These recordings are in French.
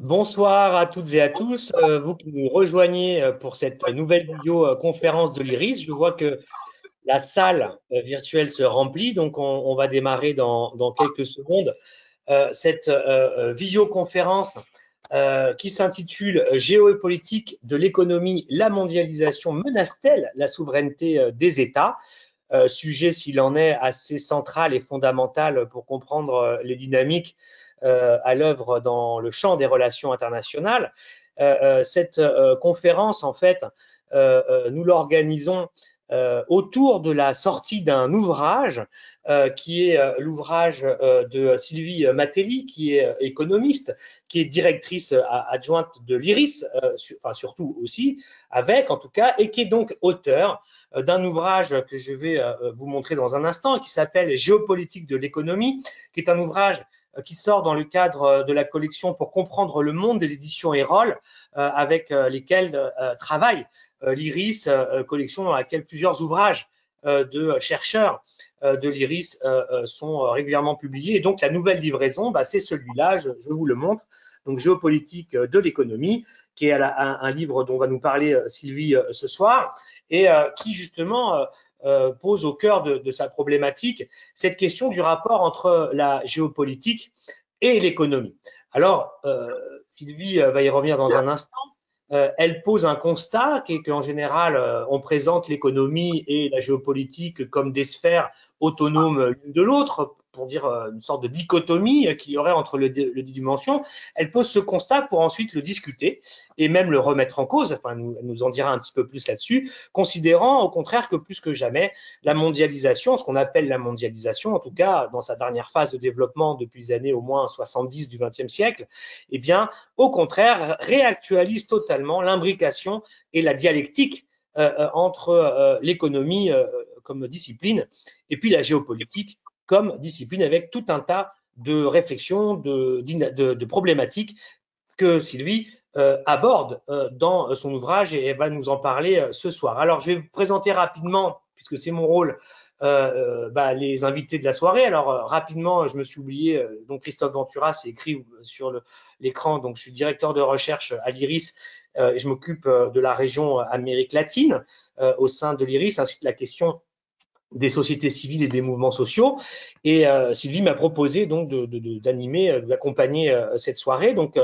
Bonsoir à toutes et à tous, vous qui nous rejoignez pour cette nouvelle vidéo-conférence de l'IRIS. Je vois que la salle virtuelle se remplit, donc on va démarrer dans quelques secondes cette visioconférence qui s'intitule Géopolitique de l'économie, la mondialisation menace-t-elle la souveraineté des États? Sujet, s'il en est, assez central et fondamental pour comprendre les dynamiques à l'œuvre dans le champ des relations internationales. Cette conférence, en fait, nous l'organisons autour de la sortie d'un ouvrage qui est l'ouvrage de Sylvie Matelli, qui est économiste, qui est directrice adjointe de l'IRIS, enfin surtout aussi, avec en tout cas, et qui est donc auteur d'un ouvrage que je vais vous montrer dans un instant, qui s'appelle Géopolitique de l'économie, qui est un ouvrage qui sort dans le cadre de la collection Pour comprendre le monde des éditions Erol, avec lesquelles travaille l'IRIS, collection dans laquelle plusieurs ouvrages de chercheurs de l'IRIS sont régulièrement publiés. Et donc la nouvelle livraison, c'est celui-là, je vous le montre, donc Géopolitique de l'économie, qui est un livre dont va nous parler Sylvie ce soir, et qui justement pose au cœur de sa problématique cette question du rapport entre la géopolitique et l'économie. Alors, Sylvie va y revenir dans un instant. Elle pose un constat qui est qu'en général, on présente l'économie et la géopolitique comme des sphères autonomes l'une de l'autre, pour dire une sorte de dichotomie qu'il y aurait entre les deux dimensions. Elle pose ce constat pour ensuite le discuter et même le remettre en cause. Enfin, elle nous en dira un petit peu plus là-dessus, considérant au contraire que plus que jamais, la mondialisation, ce qu'on appelle la mondialisation, en tout cas dans sa dernière phase de développement depuis les années au moins 70 du XXe siècle, eh bien, au contraire, réactualise totalement l'imbrication et la dialectique entre l'économie comme discipline et puis la géopolitique comme discipline, avec tout un tas de réflexions, de problématiques que Sylvie aborde dans son ouvrage, et elle va nous en parler ce soir. Alors, je vais vous présenter rapidement, puisque c'est mon rôle, les invités de la soirée. Alors, rapidement, je me suis oublié, donc Christophe Ventura, c'est écrit sur l'écran, donc je suis directeur de recherche à l'IRIS, et je m'occupe de la région Amérique latine au sein de l'IRIS, ainsi que la question des sociétés civiles et des mouvements sociaux. Et Sylvie m'a proposé donc d'animer, d'accompagner cette soirée donc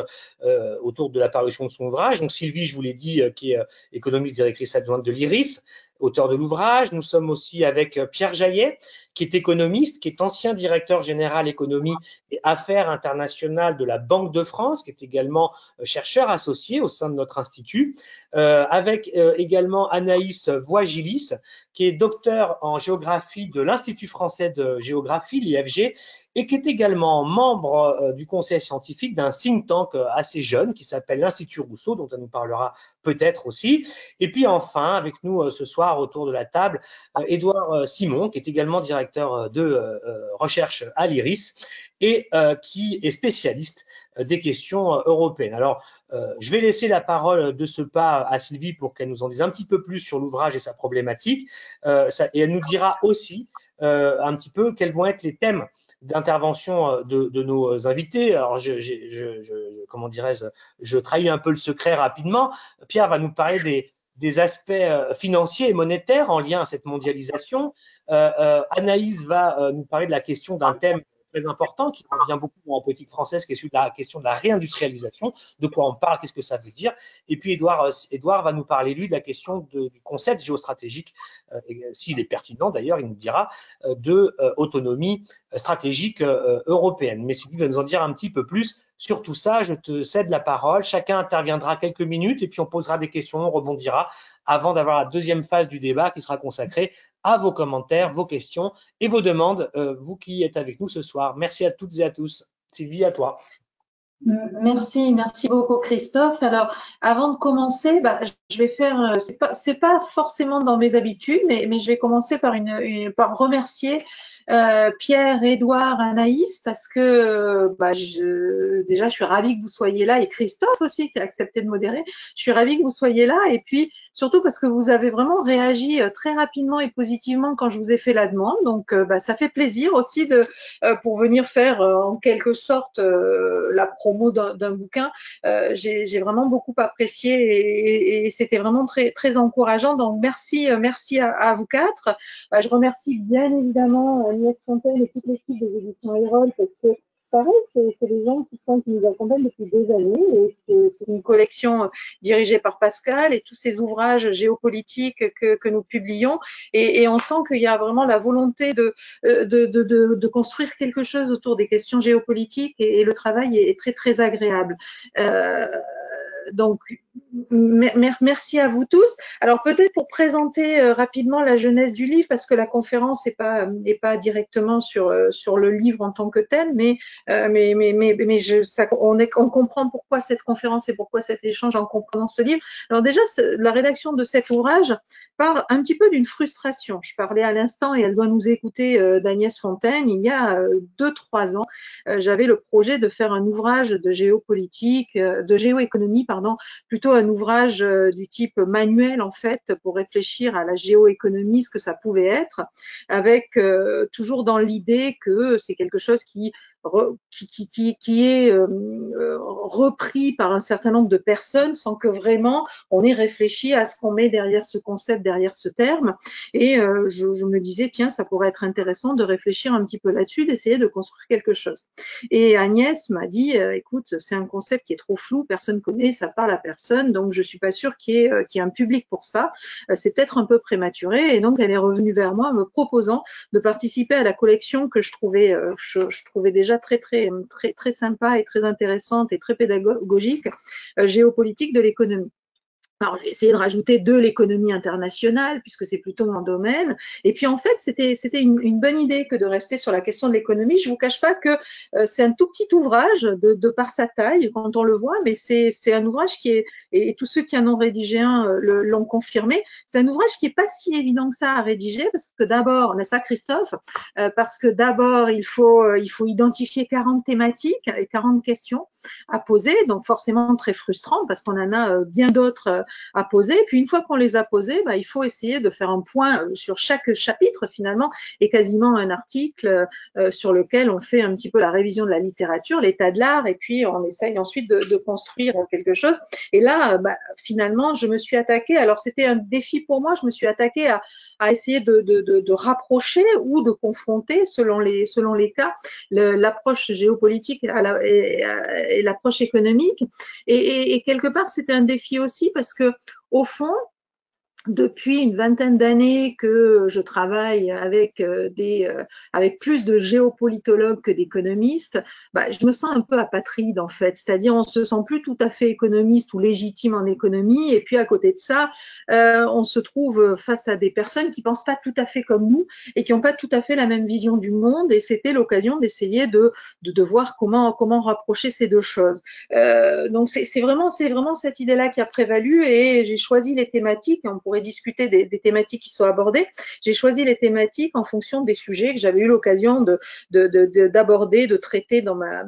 autour de la parution de son ouvrage. Donc Sylvie, je vous l'ai dit, qui est économiste directrice adjointe de l'IRIS, auteur de l'ouvrage. Nous sommes aussi avec Pierre Jaillet, qui est économiste, qui est ancien directeur général économie et affaires internationales de la Banque de France, qui est également chercheur associé au sein de notre institut, avec également Anaïs Voigilis, qui est docteur en géographie de l'Institut français de géographie, l'IFG, et qui est également membre du conseil scientifique d'un think tank assez jeune qui s'appelle l'Institut Rousseau, dont on nous parlera peut-être aussi. Et puis enfin, avec nous ce soir autour de la table, Édouard Simon, qui est également directeur de recherche à l'IRIS et qui est spécialiste des questions européennes. Alors, je vais laisser la parole de ce pas à Sylvie pour qu'elle nous en dise un petit peu plus sur l'ouvrage et sa problématique. Et elle nous dira aussi un petit peu quels vont être les thèmes d'intervention de nos invités. Alors, comment dirais-je, je trahis un peu le secret rapidement. Pierre va nous parler des aspects financiers et monétaires en lien à cette mondialisation. Anaïs va nous parler de la question d'un thème très important qui revient beaucoup en politique française, qui est celui de la question de la réindustrialisation, de quoi on parle, qu'est-ce que ça veut dire. Et puis Édouard va nous parler, lui, de la question du concept géostratégique, s'il est pertinent d'ailleurs, il nous dira, de autonomie stratégique européenne. Mais Sylvie va nous en dire un petit peu plus sur tout ça. Je te cède la parole. Chacun interviendra quelques minutes et puis on posera des questions, on rebondira avant d'avoir la deuxième phase du débat qui sera consacrée à vos commentaires, vos questions et vos demandes, vous qui êtes avec nous ce soir. Merci à toutes et à tous. Sylvie, à toi. Merci beaucoup Christophe. Alors, avant de commencer, je vais faire, c'est pas forcément dans mes habitudes, mais je vais commencer par remercier Pierre, Édouard, Anaïs, parce que déjà, je suis ravie que vous soyez là, et Christophe aussi qui a accepté de modérer. Je suis ravie que vous soyez là, et puis surtout parce que vous avez vraiment réagi très rapidement et positivement quand je vous ai fait la demande. Donc, ça fait plaisir aussi pour venir faire en quelque sorte la promo d'un bouquin. J'ai vraiment beaucoup apprécié et c'était vraiment très, très encourageant. Donc, merci à vous quatre. Je remercie bien évidemment Agnès Fontaine et toute l'équipe des éditions Erol parce que pareil, c'est des gens qui nous accompagnent depuis des années et c'est une collection dirigée par Pascal et tous ces ouvrages géopolitiques que nous publions et on sent qu'il y a vraiment la volonté de construire quelque chose autour des questions géopolitiques et le travail est très très agréable. Donc, merci à vous tous. Alors peut-être pour présenter rapidement la genèse du livre, parce que la conférence n'est pas directement sur le livre en tant que tel, mais on comprend pourquoi cette conférence et pourquoi cet échange en comprenant ce livre. Alors déjà, la rédaction de cet ouvrage part un petit peu d'une frustration. Je parlais à l'instant, et elle doit nous écouter, d'Agnès Fontaine. Il y a 2-3 ans, j'avais le projet de faire un ouvrage de géopolitique, de géoéconomie, pardon, plutôt un ouvrage du type manuel en fait pour réfléchir à la géoéconomie, ce que ça pouvait être, avec toujours dans l'idée que c'est quelque chose qui est repris par un certain nombre de personnes sans que vraiment on ait réfléchi à ce qu'on met derrière ce concept, derrière ce terme. Et je me disais, tiens, ça pourrait être intéressant de réfléchir un petit peu là-dessus, d'essayer de construire quelque chose. Et Agnès m'a dit, écoute, c'est un concept qui est trop flou, personne ne connaît, ça parle à personne, donc je suis pas sûre qu'il y ait un public pour ça. C'est peut-être un peu prématuré. Et donc, elle est revenue vers moi me proposant de participer à la collection que je trouvais déjà très, très, très, très sympa et très intéressante et très pédagogique, géopolitique de l'économie. Alors, j'ai essayé de rajouter de l'économie internationale, puisque c'est plutôt mon domaine. Et puis, en fait, c'était une bonne idée que de rester sur la question de l'économie. Je vous cache pas que c'est un tout petit ouvrage de par sa taille, quand on le voit, mais c'est un ouvrage qui est, et tous ceux qui en ont rédigé un l'ont confirmé, c'est un ouvrage qui est pas si évident que ça à rédiger, parce que d'abord, n'est-ce pas Christophe, parce que d'abord, il faut identifier 40 thématiques et 40 questions à poser, donc forcément très frustrant, parce qu'on en a bien d'autres à poser. Puis une fois qu'on les a posés, il faut essayer de faire un point sur chaque chapitre finalement et quasiment un article sur lequel on fait un petit peu la révision de la littérature, l'état de l'art et puis on essaye ensuite de construire quelque chose. Et là, finalement, je me suis attaquée, alors c'était un défi pour moi, je me suis attaquée à essayer de rapprocher ou de confronter selon les cas l'approche géopolitique et l'approche économique. Et quelque part, c'était un défi aussi parce que, au fond, depuis une vingtaine d'années que je travaille avec avec plus de géopolitologues que d'économistes, je me sens un peu apatride en fait. C'est-à-dire on se sent plus tout à fait économiste ou légitime en économie. Et puis à côté de ça, on se trouve face à des personnes qui pensent pas tout à fait comme nous et qui n'ont pas tout à fait la même vision du monde. Et c'était l'occasion d'essayer de voir comment rapprocher ces deux choses. Donc c'est vraiment cette idée-là qui a prévalu et j'ai choisi les thématiques. Et on pourrait discuter des thématiques qui soient abordées. J'ai choisi les thématiques en fonction des sujets que j'avais eu l'occasion d'aborder, de traiter dans ma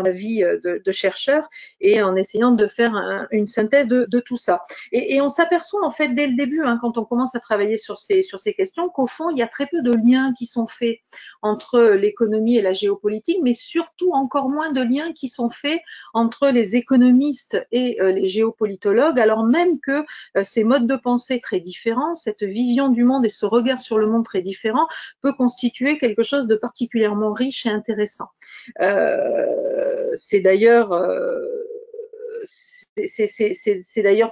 vie de chercheur et en essayant de faire une synthèse de tout ça. Et on s'aperçoit en fait dès le début, quand on commence à travailler sur ces questions, qu'au fond, il y a très peu de liens qui sont faits entre l'économie et la géopolitique, mais surtout encore moins de liens qui sont faits entre les économistes et les géopolitologues, alors même que ces modes de pensée très différents, cette vision du monde et ce regard sur le monde très différent peut constituer quelque chose de particulièrement riche et intéressant. C'est d'ailleurs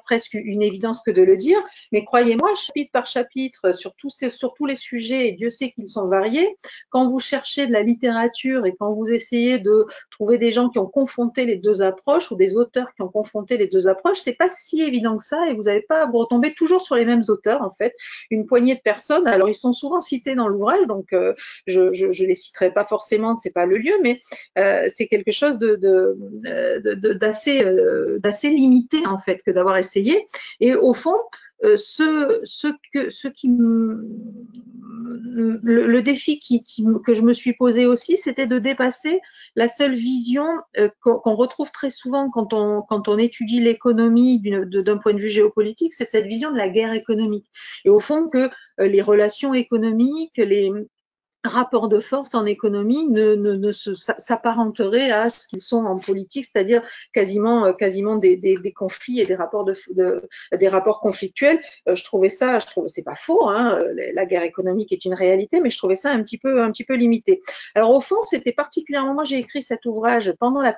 presque une évidence que de le dire, mais croyez-moi, chapitre par chapitre, sur tous les sujets, et Dieu sait qu'ils sont variés, quand vous cherchez de la littérature et quand vous essayez de trouver des gens qui ont confronté les deux approches ou des auteurs qui ont confronté les deux approches, c'est pas si évident que ça et vous retombez toujours sur les mêmes auteurs, en fait, une poignée de personnes. Alors, ils sont souvent cités dans l'ouvrage, donc je les citerai pas forcément, c'est pas le lieu, mais c'est quelque chose d'assez limité en fait que d'avoir essayé. Et au fond, le défi que je me suis posé aussi, c'était de dépasser la seule vision qu'on retrouve très souvent quand on étudie l'économie d'un point de vue géopolitique, c'est cette vision de la guerre économique. Et au fond, que les relations économiques, les rapports de force en économie ne s'apparenteraient à ce qu'ils sont en politique, c'est-à-dire quasiment des conflits et des rapports conflictuels. Je trouvais c'est pas faux, hein, la guerre économique est une réalité, mais je trouvais ça un petit peu limité. Alors au fond, c'était particulièrement, moi j'ai écrit cet ouvrage pendant la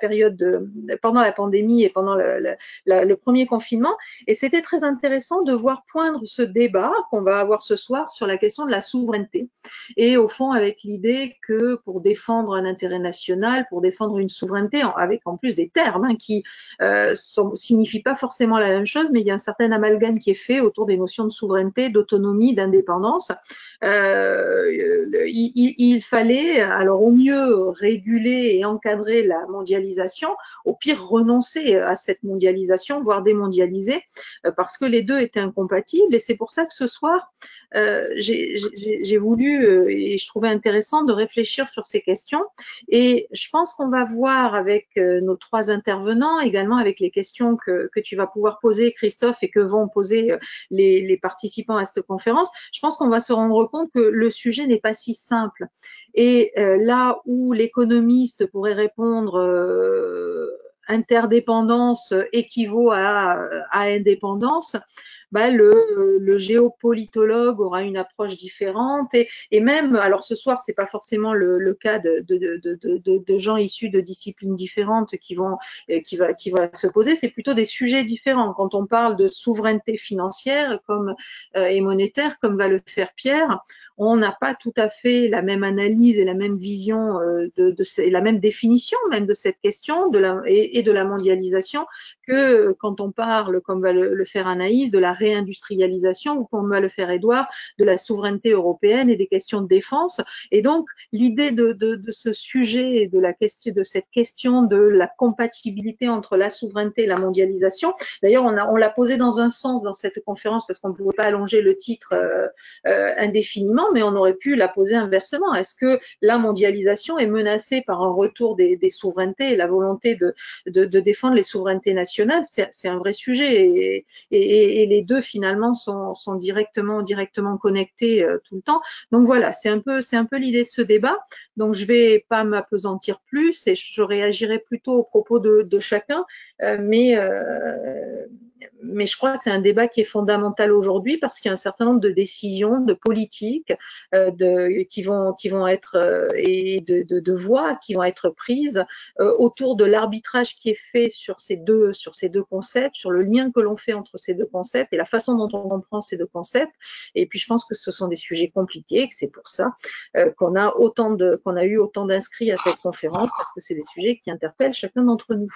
pandémie et pendant le premier confinement, et c'était très intéressant de voir poindre ce débat qu'on va avoir ce soir sur la question de la souveraineté. Et au fond, avec l'idée que pour défendre un intérêt national, pour défendre une souveraineté, avec en plus des termes qui signifient pas forcément la même chose, mais il y a un certain amalgame qui est fait autour des notions de souveraineté, d'autonomie, d'indépendance. Il fallait alors au mieux réguler et encadrer la mondialisation, au pire renoncer à cette mondialisation, voire démondialiser, parce que les deux étaient incompatibles. Et c'est pour ça que ce soir, j'ai voulu et je trouvais intéressant de réfléchir sur ces questions. Et je pense qu'on va voir avec nos trois intervenants, également avec les questions que tu vas pouvoir poser, Christophe, et que vont poser les participants à cette conférence, je pense qu'on va se rendre compte que le sujet n'est pas si simple. Et là où l'économiste pourrait répondre interdépendance équivaut à indépendance, le géopolitologue aura une approche différente et même, alors ce soir, c'est pas forcément le cas de gens issus de disciplines différentes qui va se poser, c'est plutôt des sujets différents. Quand on parle de souveraineté financière et monétaire, comme va le faire Pierre, on n'a pas tout à fait la même analyse et la même vision et la même définition même de cette question et de la mondialisation que quand on parle, comme va le faire Anaïs, de la réindustrialisation ou comme va le faire Édouard, de la souveraineté européenne et des questions de défense. Et donc, l'idée de ce sujet et de cette question de la compatibilité entre la souveraineté et la mondialisation, d'ailleurs, on l'a posé dans un sens dans cette conférence parce qu'on ne pouvait pas allonger le titre indéfiniment, mais on aurait pu la poser inversement. Est-ce que la mondialisation est menacée par un retour des souverainetés et la volonté de défendre les souverainetés nationales? C'est un vrai sujet et les deux finalement sont directement connectés tout le temps. Donc voilà, c'est un peu l'idée de ce débat. Donc je vais pas m'appesantir plus et je réagirai plutôt aux propos de chacun, mais je crois que c'est un débat qui est fondamental aujourd'hui parce qu'il y a un certain nombre de décisions, de politiques qui vont être et de voies qui vont être prises autour de l'arbitrage qui est fait sur ces deux concepts, sur le lien que l'on fait entre ces deux concepts et la façon dont on comprend ces deux concepts. Et puis je pense que ce sont des sujets compliqués, que c'est pour ça qu'on a eu autant d'inscrits à cette conférence parce que c'est des sujets qui interpellent chacun d'entre nous.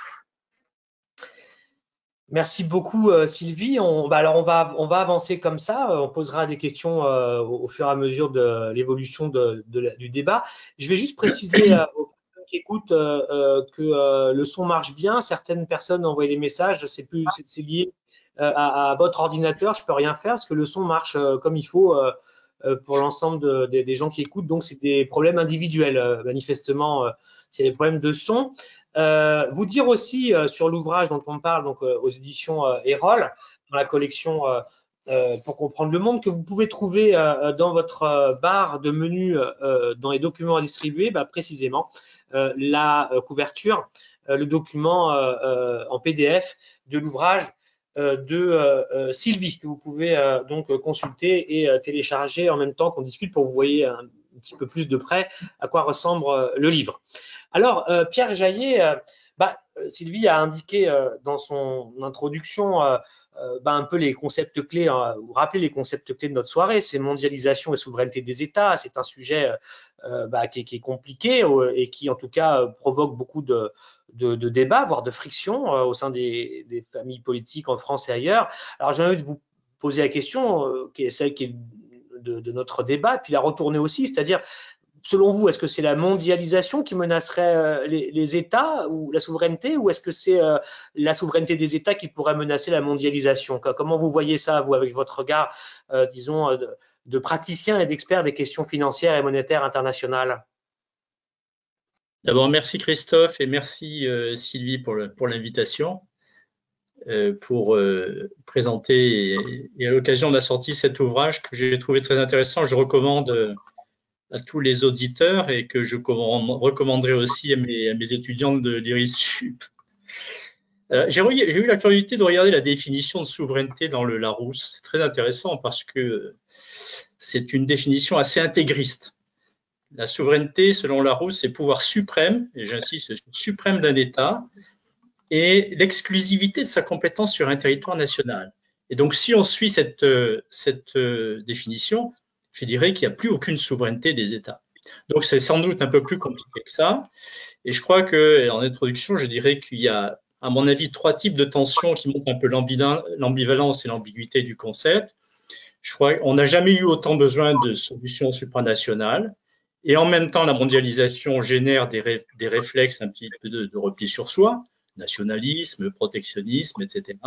Merci beaucoup Sylvie. On va avancer comme ça. On posera des questions au fur et à mesure de l'évolution du débat. Je vais juste préciser aux personnes qui écoutent que le son marche bien. Certaines personnes ont envoyé des messages. C'est lié à votre ordinateur. Je peux rien faire parce que le son marche comme il faut pour l'ensemble des gens qui écoutent. Donc c'est des problèmes individuels. Manifestement, c'est des problèmes de son. Vous dire aussi sur l'ouvrage dont on parle, donc aux éditions Erol, dans la collection Pour comprendre le monde, que vous pouvez trouver dans votre barre de menu dans les documents à distribuer, précisément la couverture, le document en PDF de l'ouvrage de Sylvie, que vous pouvez donc consulter et télécharger en même temps qu'on discute pour que vous voyez un petit peu plus de près à quoi ressemble le livre. Alors, Pierre Jaillet, Sylvie a indiqué dans son introduction un peu les concepts clés, vous rappelez les concepts clés de notre soirée, c'est mondialisation et souveraineté des États. C'est un sujet qui est compliqué et qui, en tout cas, provoque beaucoup de débats, voire de frictions au sein des familles politiques en France et ailleurs. Alors, j'ai envie de vous poser la question, qui est celle qui est de notre débat, puis la retourner aussi, c'est-à-dire selon vous, est-ce que c'est la mondialisation qui menacerait les États ou la souveraineté, ou est-ce que c'est la souveraineté des États qui pourrait menacer la mondialisation? Comment vous voyez ça, vous, avec votre regard, disons, de praticien et d'expert des questions financières et monétaires internationales? D'abord, merci Christophe et merci Sylvie pour l'invitation, pour présenter et à l'occasion de la sortie de cet ouvrage que j'ai trouvé très intéressant. Je recommande à tous les auditeurs et que je recommanderai aussi à mes étudiants de l'IRIS-SUP. J'ai eu la curiosité de regarder la définition de souveraineté dans le Larousse. C'est très intéressant parce que c'est une définition assez intégriste. La souveraineté, selon Larousse, c'est le pouvoir suprême, et j'insiste, suprême d'un État, et l'exclusivité de sa compétence sur un territoire national. Et donc, si on suit cette définition, je dirais qu'il n'y a plus aucune souveraineté des États. Donc, c'est sans doute un peu plus compliqué que ça. Et je crois qu'en introduction, je dirais qu'il y a, à mon avis, 3 types de tensions qui montrent un peu l'ambivalence et l'ambiguïté du concept. Je crois qu'on n'a jamais eu autant besoin de solutions supranationales. Et en même temps, la mondialisation génère des réflexes un petit peu de repli sur soi, nationalisme, protectionnisme, etc.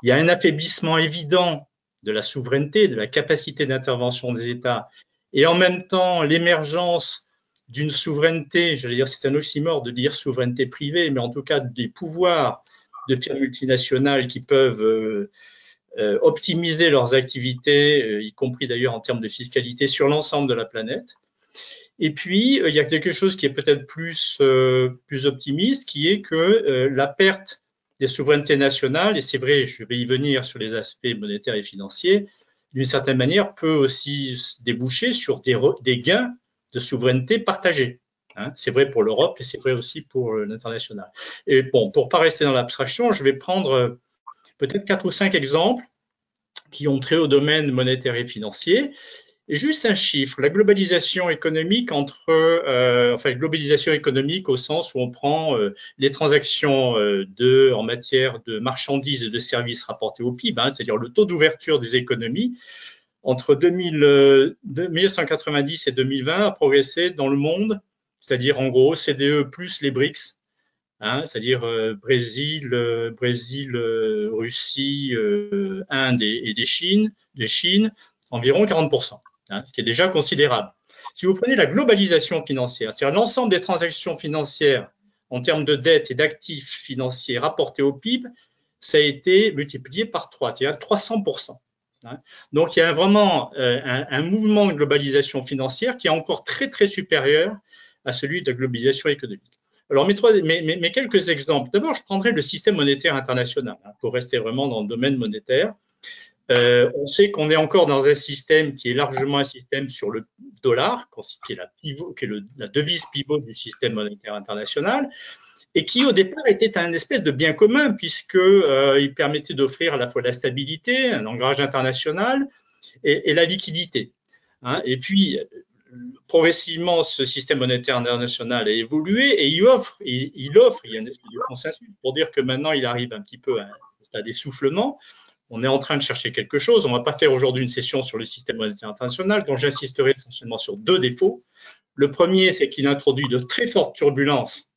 Il y a un affaiblissement évident de la souveraineté, de la capacité d'intervention des États, et en même temps, l'émergence d'une souveraineté, j'allais dire, c'est un oxymore de dire souveraineté privée, mais en tout cas des pouvoirs de firmes multinationales qui peuvent optimiser leurs activités, y compris d'ailleurs en termes de fiscalité sur l'ensemble de la planète. Et puis, il y a quelque chose qui est peut-être plus optimiste, qui est que la perte des souverainetés nationales, et c'est vrai, je vais y venir sur les aspects monétaires et financiers, d'une certaine manière peut aussi déboucher sur des gains de souveraineté partagée. Hein, c'est vrai pour l'Europe et c'est vrai aussi pour l'international. Et bon, pour ne pas rester dans l'abstraction, je vais prendre peut-être 4 ou 5 exemples qui ont trait au domaine monétaire et financier. Et juste un chiffre, la globalisation économique globalisation économique au sens où on prend les transactions en matière de marchandises et de services rapportés au PIB, hein, c'est-à-dire le taux d'ouverture des économies, entre 1990 et 2020 a progressé dans le monde, c'est-à-dire en gros CDE plus les BRICS, hein, c'est-à-dire Brésil, Russie, Inde et des Chine, environ 40%. Hein, ce qui est déjà considérable. Si vous prenez la globalisation financière, c'est-à-dire l'ensemble des transactions financières en termes de dette et d'actifs financiers rapportés au PIB, ça a été multiplié par 3, c'est-à-dire 300%. Hein. Donc, il y a vraiment un mouvement de globalisation financière qui est encore très, très supérieur à celui de la globalisation économique. Alors, mes quelques exemples. D'abord, je prendrai le système monétaire international, hein, pour rester vraiment dans le domaine monétaire. On sait qu'on est encore dans un système qui est largement un système sur le dollar, qui est la devise pivot du système monétaire international, et qui au départ était un espèce de bien commun, puisqu'il permettait d'offrir à la fois la stabilité, un ancrage international et la liquidité. Hein. Et puis, progressivement, ce système monétaire international a évolué et il offre, il y a une espèce de consensus pour dire que maintenant il arrive un petit peu à un stade d'essoufflement. On est en train de chercher quelque chose. On ne va pas faire aujourd'hui une session sur le système monétaire international, dont j'insisterai essentiellement sur 2 défauts. Le premier, c'est qu'il introduit de très fortes turbulences,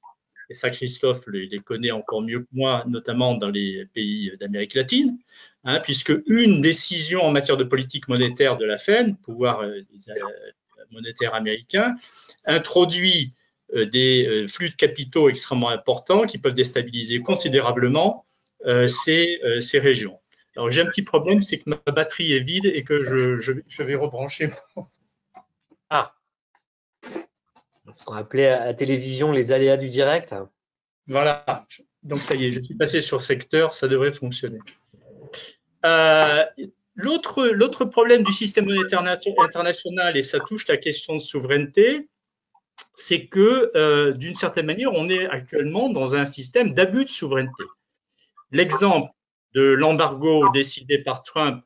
et ça, Christophe les connaît encore mieux que moi, notamment dans les pays d'Amérique latine, hein, puisque une décision en matière de politique monétaire de la Fed, pouvoir monétaire américain, introduit des flux de capitaux extrêmement importants qui peuvent déstabiliser considérablement ces régions. Alors, j'ai un petit problème, c'est que ma batterie est vide et que je vais rebrancher. Ah, ce qu'on appelait à la télévision les aléas du direct. Voilà, donc ça y est, je suis passé sur secteur, ça devrait fonctionner. L'autre problème du système monétaire international, et ça touche la question de souveraineté, c'est que d'une certaine manière, on est actuellement dans un système d'abus de souveraineté. L'exemple de l'embargo décidé par Trump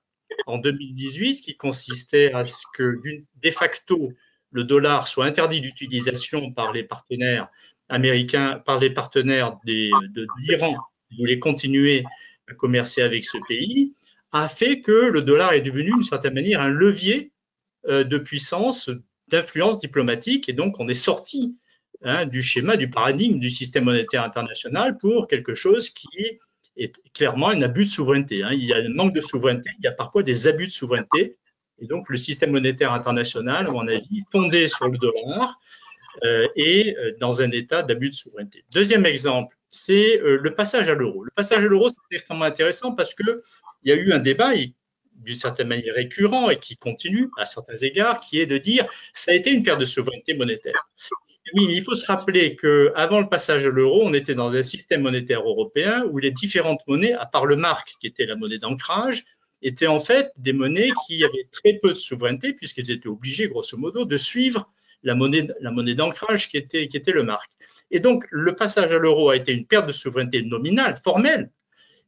en 2018, qui consistait à ce que, de facto, le dollar soit interdit d'utilisation par les partenaires américains, par les partenaires de l'Iran, qui voulaient continuer à commercer avec ce pays, a fait que le dollar est devenu, d'une certaine manière, un levier de puissance d'influence diplomatique, et donc on est sorti du schéma, du paradigme du système monétaire international pour quelque chose qui est clairement un abus de souveraineté. Il y a un manque de souveraineté, il y a parfois des abus de souveraineté, et donc le système monétaire international, à mon avis, fondé sur le dollar, est dans un état d'abus de souveraineté. Deuxième exemple, c'est le passage à l'euro. Le passage à l'euro, c'est extrêmement intéressant parce qu'il y a eu un débat d'une certaine manière récurrent et qui continue à certains égards, qui est de dire ça a été une perte de souveraineté monétaire. Oui, mais il faut se rappeler qu'avant le passage à l'euro, on était dans un système monétaire européen où les différentes monnaies, à part le mark, qui était la monnaie d'ancrage, étaient en fait des monnaies qui avaient très peu de souveraineté, puisqu'elles étaient obligées, grosso modo, de suivre la monnaie d'ancrage qui était le mark. Et donc, le passage à l'euro a été une perte de souveraineté nominale, formelle,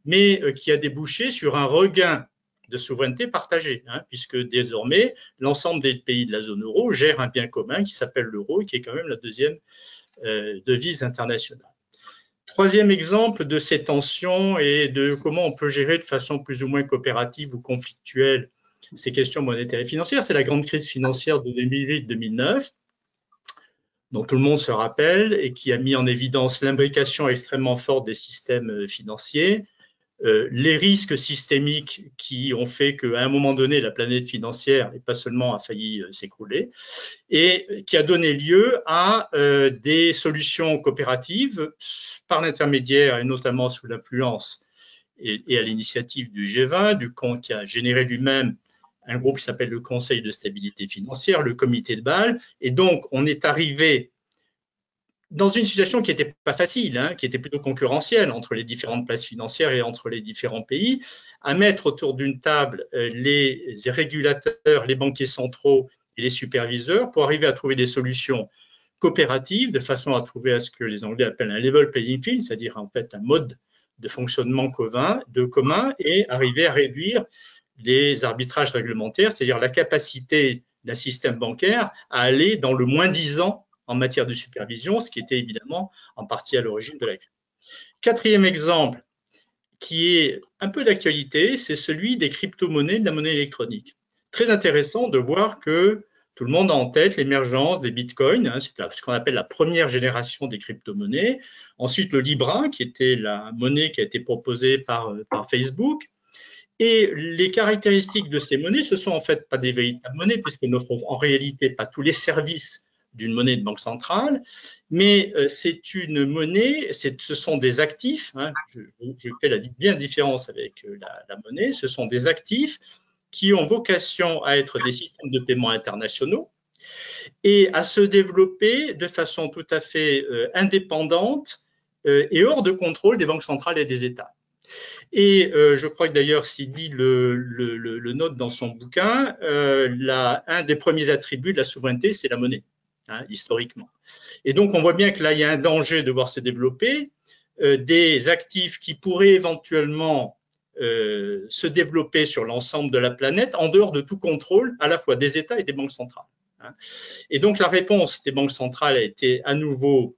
mais qui a débouché sur un regain de souveraineté partagée, puisque désormais, l'ensemble des pays de la zone euro gèrent un bien commun qui s'appelle l'euro et qui est quand même la deuxième devise internationale. Troisième exemple de ces tensions et de comment on peut gérer de façon plus ou moins coopérative ou conflictuelle ces questions monétaires et financières, c'est la grande crise financière de 2008-2009, dont tout le monde se rappelle et qui a mis en évidence l'imbrication extrêmement forte des systèmes financiers, les risques systémiques qui ont fait qu'à un moment donné, la planète financière, et pas seulement, a failli s'écrouler, et qui a donné lieu à des solutions coopératives par l'intermédiaire, et notamment sous l'influence et à l'initiative du G20, qui a généré lui-même un groupe qui s'appelle le Conseil de stabilité financière, le comité de Bâle, et donc on est arrivé dans une situation qui n'était pas facile, qui était plutôt concurrentielle entre les différentes places financières et entre les différents pays, à mettre autour d'une table les régulateurs, les banquiers centraux et les superviseurs pour arriver à trouver des solutions coopératives de façon à trouver à ce que les Anglais appellent un level playing field, c'est-à-dire en fait un mode de fonctionnement commun et arriver à réduire les arbitrages réglementaires, c'est-à-dire la capacité d'un système bancaire à aller dans le moins-disant en matière de supervision, ce qui était évidemment en partie à l'origine de la crise. Quatrième exemple, qui est un peu d'actualité, c'est celui des crypto-monnaies, de la monnaie électronique. Très intéressant de voir que tout le monde a en tête l'émergence des bitcoins, c'est ce qu'on appelle la première génération des crypto-monnaies. Ensuite, le Libra, qui était la monnaie qui a été proposée par Facebook. Et les caractéristiques de ces monnaies, ce sont en fait pas des véritables monnaies, puisqu'elles n'offrent en réalité pas tous les services d'une monnaie de banque centrale, mais c'est une monnaie, ce sont des actifs, je fais bien la différence avec la monnaie, ce sont des actifs qui ont vocation à être des systèmes de paiement internationaux et à se développer de façon tout à fait indépendante et hors de contrôle des banques centrales et des États. Et je crois que d'ailleurs Sylvie le note dans son bouquin, un des premiers attributs de la souveraineté, c'est la monnaie. Historiquement. Et donc, on voit bien que là, il y a un danger de voir se développer des actifs qui pourraient éventuellement se développer sur l'ensemble de la planète en dehors de tout contrôle, à la fois des États et des banques centrales. Et donc, la réponse des banques centrales a été à nouveau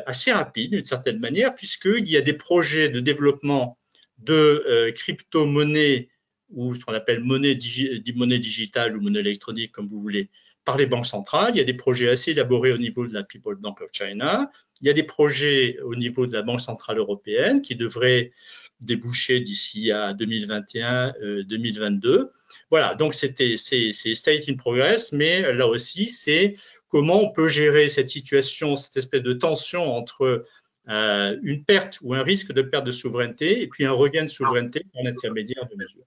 assez rapide, d'une certaine manière, puisqu'il y a des projets de développement de crypto-monnaies ou ce qu'on appelle monnaie digitale ou monnaie électronique, comme vous voulez, par les banques centrales. Il y a des projets assez élaborés au niveau de la People's Bank of China. Il y a des projets au niveau de la Banque centrale européenne qui devraient déboucher d'ici à 2021-2022. Voilà, donc c'est state in progress, mais là aussi, c'est comment on peut gérer cette situation, cette espèce de tension entre une perte ou un risque de perte de souveraineté et puis un regain de souveraineté par l'intermédiaire de mesures.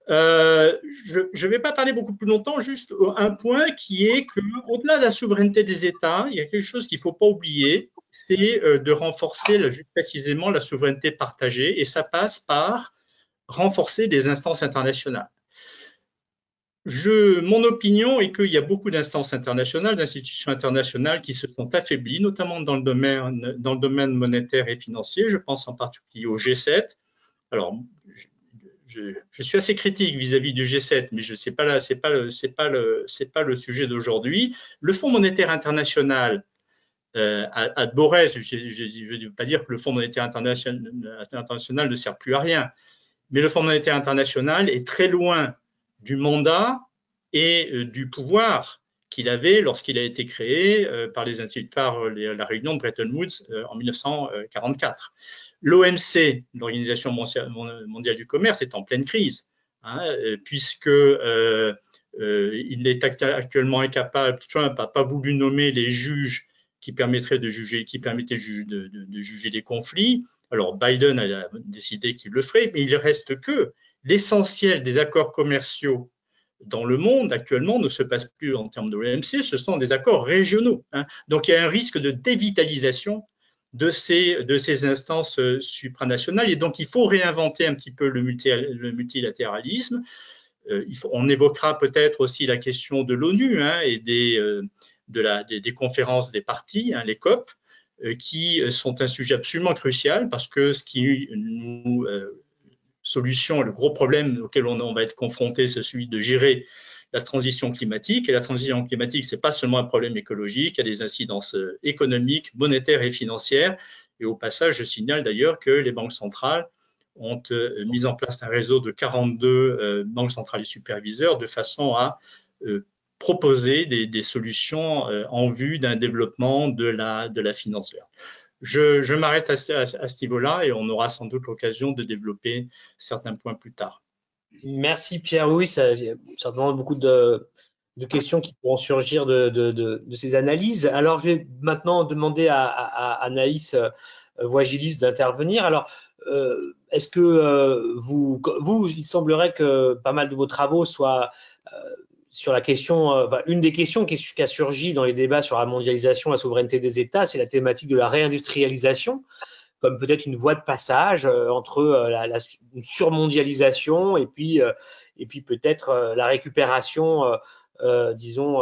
Je ne vais pas parler beaucoup plus longtemps, juste un point qui est qu'au-delà de la souveraineté des États, il y a quelque chose qu'il ne faut pas oublier, c'est de renforcer précisément la souveraineté partagée, et ça passe par renforcer des instances internationales. Mon opinion est qu'il y a beaucoup d'instances internationales, d'institutions internationales qui se sont affaiblies, notamment dans le domaine monétaire et financier. Je pense en particulier au G7. Alors, je suis assez critique vis-à-vis du G7, mais ce n'est pas le sujet d'aujourd'hui. Le Fonds monétaire international, à Borès, je ne veux pas dire que le Fonds monétaire international ne sert plus à rien, mais le Fonds monétaire international est très loin du mandat et du pouvoir qu'il avait lorsqu'il a été créé par la réunion de Bretton Woods en 1944. L'OMC, l'Organisation mondiale du commerce, est en pleine crise, hein, puisque il est actuellement incapable. Trump n'a pas voulu nommer les juges qui permettaient de juger les conflits. Alors Biden a décidé qu'il le ferait, mais il reste que l'essentiel des accords commerciaux dans le monde actuellement ne se passe plus en termes de l'OMC, ce sont des accords régionaux, hein. Donc il y a un risque de dévitalisation de ces instances supranationales, et donc il faut réinventer un petit peu le multilatéralisme. On évoquera peut-être aussi la question de l'ONU, hein, et des conférences des parties, hein, les COP, qui sont un sujet absolument crucial, parce que ce qui nous solution, le gros problème auquel on va être confronté, c'est celui de gérer la transition climatique. Et la transition climatique, ce n'est pas seulement un problème écologique, il y a des incidences économiques, monétaires et financières. Et au passage, je signale d'ailleurs que les banques centrales ont mis en place un réseau de 42 banques centrales et superviseurs de façon à proposer des solutions en vue d'un développement de la finance verte. Je m'arrête à ce niveau-là et on aura sans doute l'occasion de développer certains points plus tard. Merci Pierre-Louis, il y a certainement beaucoup de questions qui pourront surgir de ces analyses. Alors je vais maintenant demander à Anaïs Voigilis d'intervenir. Alors est-ce que vous, il semblerait que pas mal de vos travaux soient sur la question, une des questions qui a surgi dans les débats sur la mondialisation, la souveraineté des États, c'est la thématique de la réindustrialisation, comme peut-être une voie de passage entre une surmondialisation et puis peut-être la récupération, disons,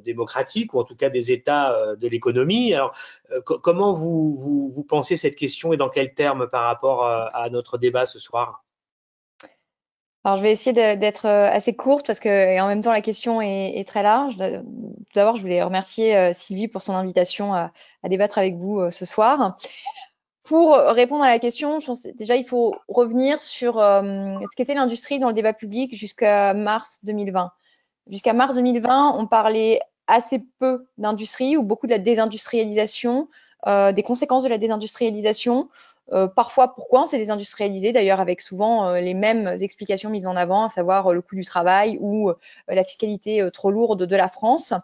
démocratique, ou en tout cas des États de l'économie. Alors, comment vous pensez cette question et dans quels termes par rapport à notre débat ce soir ? Alors, je vais essayer d'être assez courte parce que, et en même temps, la question est très large. Tout d'abord, je voulais remercier Sylvie pour son invitation à débattre avec vous ce soir. Pour répondre à la question, je pense déjà il faut revenir sur ce qu'était l'industrie dans le débat public jusqu'à mars 2020. Jusqu'à mars 2020, on parlait assez peu d'industrie ou beaucoup de la désindustrialisation, des conséquences de la désindustrialisation. Parfois, pourquoi on s'est désindustrialisé, d'ailleurs avec souvent les mêmes explications mises en avant, à savoir le coût du travail ou la fiscalité trop lourde de la France.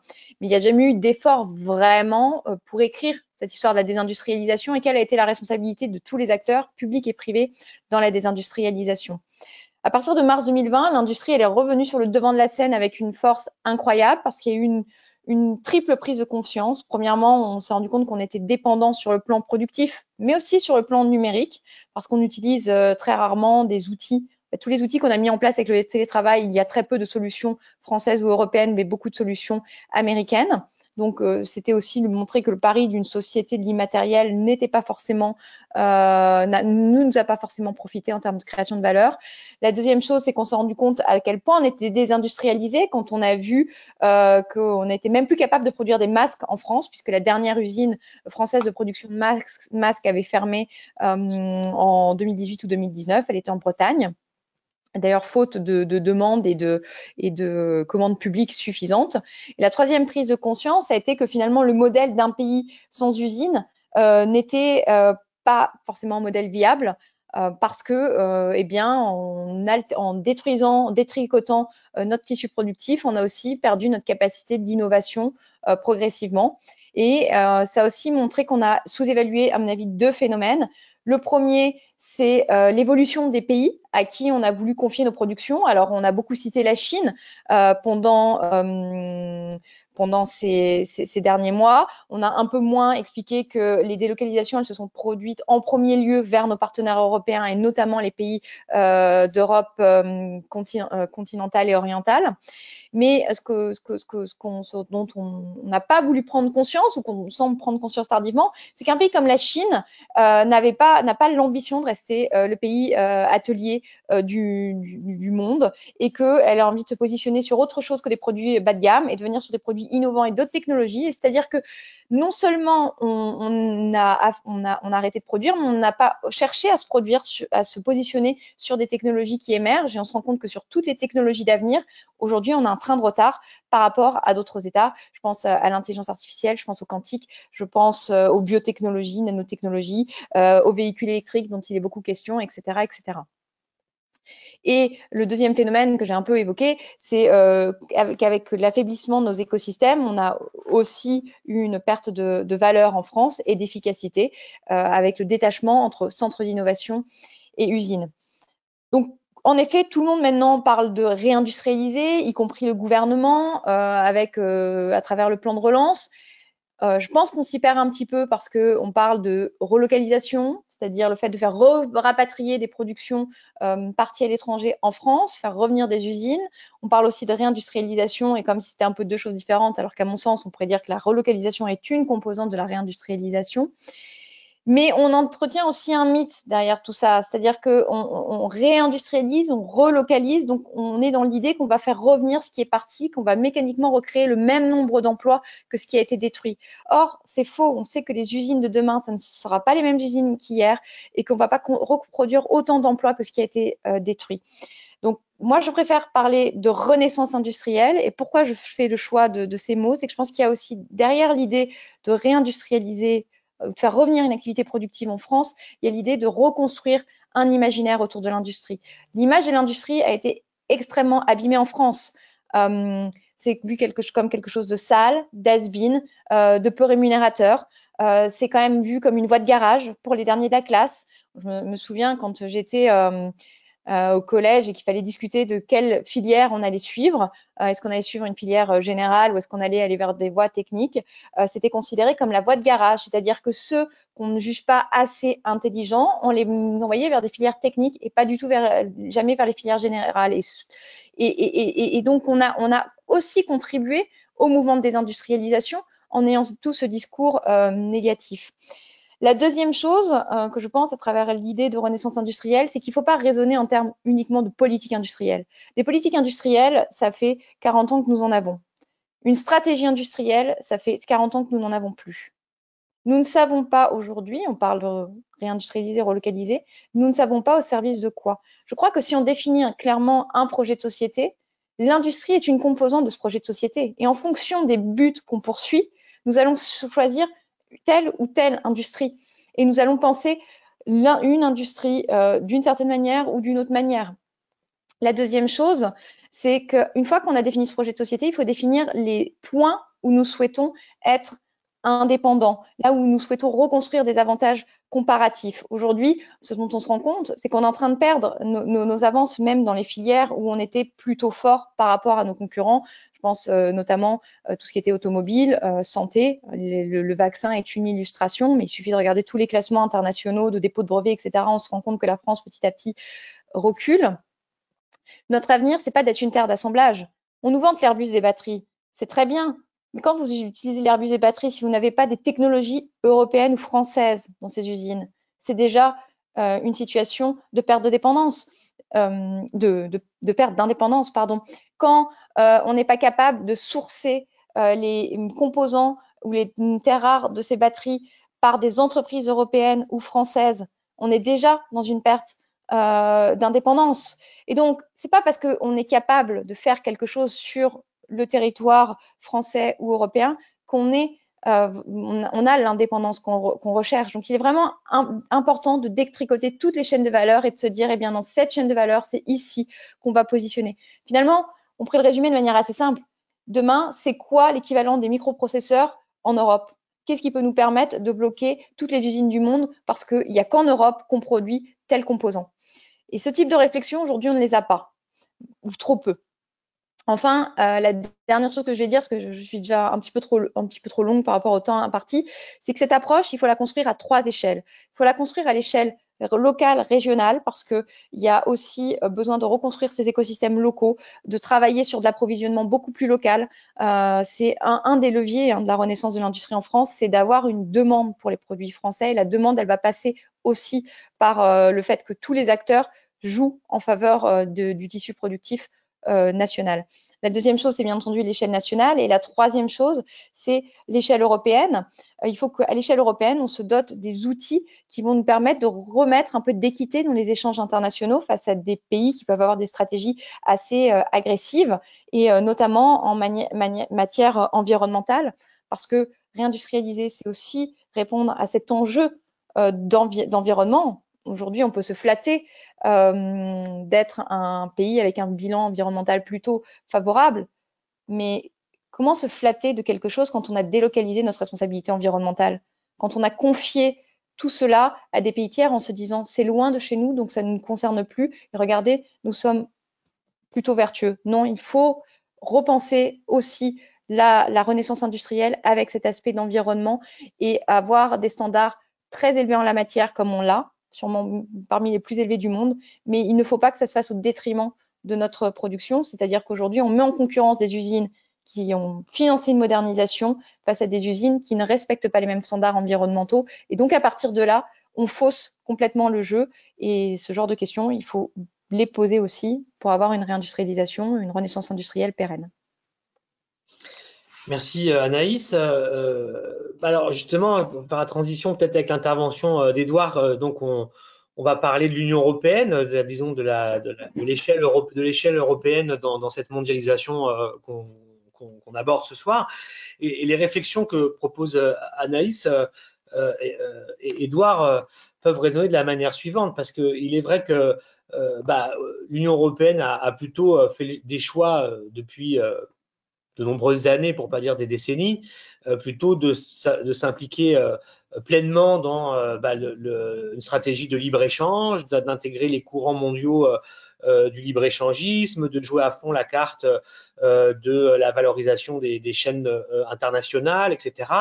Mais il n'y a jamais eu d'effort vraiment pour écrire cette histoire de la désindustrialisation et quelle a été la responsabilité de tous les acteurs, publics et privés, dans la désindustrialisation. À partir de mars 2020, l'industrie elle est revenue sur le devant de la scène avec une force incroyable parce qu'il y a eu une triple prise de conscience. Premièrement, on s'est rendu compte qu'on était dépendant sur le plan productif, mais aussi sur le plan numérique, parce qu'on utilise très rarement des outils. Tous les outils qu'on a mis en place avec le télétravail, il y a très peu de solutions françaises ou européennes, mais beaucoup de solutions américaines. Donc, c'était aussi montrer que le pari d'une société de l'immatériel n'était pas forcément, ne nous a pas forcément profité en termes de création de valeur. La deuxième chose, c'est qu'on s'est rendu compte à quel point on était désindustrialisé quand on a vu qu'on n'était même plus capable de produire des masques en France, puisque la dernière usine française de production de masques avait fermé en 2018 ou 2019. Elle était en Bretagne. D'ailleurs, faute de demandes et de commandes publiques suffisantes. Et la troisième prise de conscience a été que finalement, le modèle d'un pays sans usine n'était pas forcément un modèle viable parce que, eh bien, en détricotant notre tissu productif, on a aussi perdu notre capacité d'innovation progressivement. Et ça a aussi montré qu'on a sous-évalué, à mon avis, deux phénomènes. Le premier, c'est l'évolution des pays à qui on a voulu confier nos productions. Alors, on a beaucoup cité la Chine pendant ces derniers mois. On a un peu moins expliqué que les délocalisations, elles se sont produites en premier lieu vers nos partenaires européens et notamment les pays d'Europe continentale et orientale. Mais dont on n'a pas voulu prendre conscience ou qu'on semble prendre conscience tardivement, c'est qu'un pays comme la Chine n'a pas l'ambition de rester le pays atelier du monde et qu'elle a envie de se positionner sur autre chose que des produits bas de gamme et de venir sur des produits innovants et d'autres technologies. C'est-à-dire que non seulement on a arrêté de produire, mais on n'a pas cherché à se produire, à se positionner sur des technologies qui émergent et on se rend compte que sur toutes les technologies d'avenir, aujourd'hui, on a un train de retard par rapport à d'autres États. Je pense à l'intelligence artificielle, je pense au quantique, je pense aux biotechnologies, nanotechnologies, aux véhicules électriques dont il est beaucoup question, etc., etc. Et le deuxième phénomène que j'ai un peu évoqué, c'est qu'avec l'affaiblissement de nos écosystèmes, on a aussi eu une perte de valeur en France et d'efficacité avec le détachement entre centres d'innovation et usines. Donc, en effet, tout le monde maintenant parle de réindustrialiser, y compris le gouvernement, à travers le plan de relance. Je pense qu'on s'y perd un petit peu parce qu'on parle de relocalisation, c'est-à-dire le fait de faire rapatrier des productions parties à l'étranger en France, faire revenir des usines. On parle aussi de réindustrialisation et comme si c'était un peu deux choses différentes, alors qu'à mon sens, on pourrait dire que la relocalisation est une composante de la réindustrialisation. Mais on entretient aussi un mythe derrière tout ça, c'est-à-dire qu'on réindustrialise, on relocalise, donc on est dans l'idée qu'on va faire revenir ce qui est parti, qu'on va mécaniquement recréer le même nombre d'emplois que ce qui a été détruit. Or, c'est faux, on sait que les usines de demain, ça ne sera pas les mêmes usines qu'hier et qu'on ne va pas reproduire autant d'emplois que ce qui a été détruit. Donc, moi, je préfère parler de renaissance industrielle. Et pourquoi je fais le choix de ces mots, c'est que je pense qu'il y a aussi derrière l'idée de réindustrialiser, de faire revenir une activité productive en France, il y a l'idée de reconstruire un imaginaire autour de l'industrie. L'image de l'industrie a été extrêmement abîmée en France. C'est vu comme quelque chose de sale, d'has-been, de peu rémunérateur. C'est quand même vu comme une voie de garage pour les derniers de la classe. Je me souviens quand j'étais au collège et qu'il fallait discuter de quelle filière on allait suivre. Est-ce qu'on allait suivre une filière générale ou est-ce qu'on allait aller vers des voies techniques? C'était considéré comme la voie de garage, c'est-à-dire que ceux qu'on ne juge pas assez intelligents, on les envoyait vers des filières techniques et pas du tout jamais vers les filières générales. Et donc, on a aussi contribué au mouvement de désindustrialisation en ayant tout ce discours négatif. La deuxième chose que je pense à travers l'idée de renaissance industrielle, c'est qu'il ne faut pas raisonner en termes uniquement de politique industrielle. Des politiques industrielles, ça fait 40 ans que nous en avons. Une stratégie industrielle, ça fait 40 ans que nous n'en avons plus. Nous ne savons pas aujourd'hui, on parle de réindustrialiser, relocaliser, nous ne savons pas au service de quoi. Je crois que si on définit clairement un projet de société, l'industrie est une composante de ce projet de société. Et en fonction des buts qu'on poursuit, nous allons choisir telle ou telle industrie. Et nous allons penser une industrie d'une certaine manière ou d'une autre manière. La deuxième chose, c'est qu'une fois qu'on a défini ce projet de société, il faut définir les points où nous souhaitons être indépendants, là où nous souhaitons reconstruire des avantages comparatifs. Aujourd'hui, ce dont on se rend compte, c'est qu'on est en train de perdre nos avances même dans les filières où on était plutôt fort par rapport à nos concurrents. Je pense notamment tout ce qui était automobile, santé. Le vaccin est une illustration, mais il suffit de regarder tous les classements internationaux de dépôts de brevets, etc. On se rend compte que la France, petit à petit, recule. Notre avenir, c'est pas d'être une terre d'assemblage. On nous vante l'Airbus des batteries, c'est très bien. Mais quand vous utilisez l'Airbus des batteries, si vous n'avez pas des technologies européennes ou françaises dans ces usines, c'est déjà une situation de perte de dépendance, de perte d'indépendance, pardon. Quand on n'est pas capable de sourcer les composants ou les terres rares de ces batteries par des entreprises européennes ou françaises, on est déjà dans une perte d'indépendance. Et donc, c'est pas parce qu'on est capable de faire quelque chose sur le territoire français ou européen qu'on on a l'indépendance qu'on recherche. Donc, il est vraiment important de détricoter toutes les chaînes de valeur et de se dire, eh bien, dans cette chaîne de valeur, c'est ici qu'on va positionner. Finalement, on pourrait le résumer de manière assez simple. Demain, c'est quoi l'équivalent des microprocesseurs en Europe? Qu'est-ce qui peut nous permettre de bloquer toutes les usines du monde parce qu'il n'y a qu'en Europe qu'on produit tel composant? Et ce type de réflexion, aujourd'hui, on ne les a pas, ou trop peu. Enfin, la dernière chose que je vais dire, parce que je suis déjà un petit peu trop longue par rapport au temps imparti, c'est que cette approche, il faut la construire à 3 échelles. Il faut la construire à l'échelle locale, régionale, parce qu'il y a aussi besoin de reconstruire ces écosystèmes locaux, de travailler sur de l'approvisionnement beaucoup plus local. C'est un des leviers de la renaissance de l'industrie en France, c'est d'avoir une demande pour les produits français. Et la demande, elle va passer aussi par le fait que tous les acteurs joue en faveur du tissu productif national. La deuxième chose, c'est bien entendu l'échelle nationale. Et la troisième chose, c'est l'échelle européenne. Il faut qu'à l'échelle européenne, on se dote des outils qui vont nous permettre de remettre un peu d'équité dans les échanges internationaux face à des pays qui peuvent avoir des stratégies assez agressives, et notamment en matière environnementale, parce que réindustrialiser, c'est aussi répondre à cet enjeu d'environnement. Aujourd'hui, on peut se flatter d'être un pays avec un bilan environnemental plutôt favorable, mais comment se flatter de quelque chose quand on a délocalisé notre responsabilité environnementale, quand on a confié tout cela à des pays tiers en se disant c'est loin de chez nous, donc ça ne nous concerne plus, et regardez, nous sommes plutôt vertueux. Non, il faut repenser aussi la renaissance industrielle avec cet aspect d'environnement et avoir des standards très élevés en la matière comme on l'a, sûrement parmi les plus élevés du monde, mais il ne faut pas que ça se fasse au détriment de notre production, c'est-à-dire qu'aujourd'hui, on met en concurrence des usines qui ont financé une modernisation face à des usines qui ne respectent pas les mêmes standards environnementaux. Et donc, à partir de là, on fausse complètement le jeu. Et ce genre de questions, il faut les poser aussi pour avoir une réindustrialisation, une renaissance industrielle pérenne. Merci Anaïs. Alors justement, par la transition, peut-être avec l'intervention d'Edouard, donc on va parler de l'Union européenne, disons de l'échelle européenne dans cette mondialisation qu'on aborde ce soir. Et les réflexions que propose Anaïs et Edouard peuvent résonner de la manière suivante, parce qu'il est vrai que l'Union européenne a plutôt fait des choix depuis de nombreuses années, pour pas dire des décennies, plutôt de s'impliquer pleinement dans une stratégie de libre-échange, d'intégrer les courants mondiaux du libre-échangisme, de jouer à fond la carte de la valorisation des chaînes internationales, etc.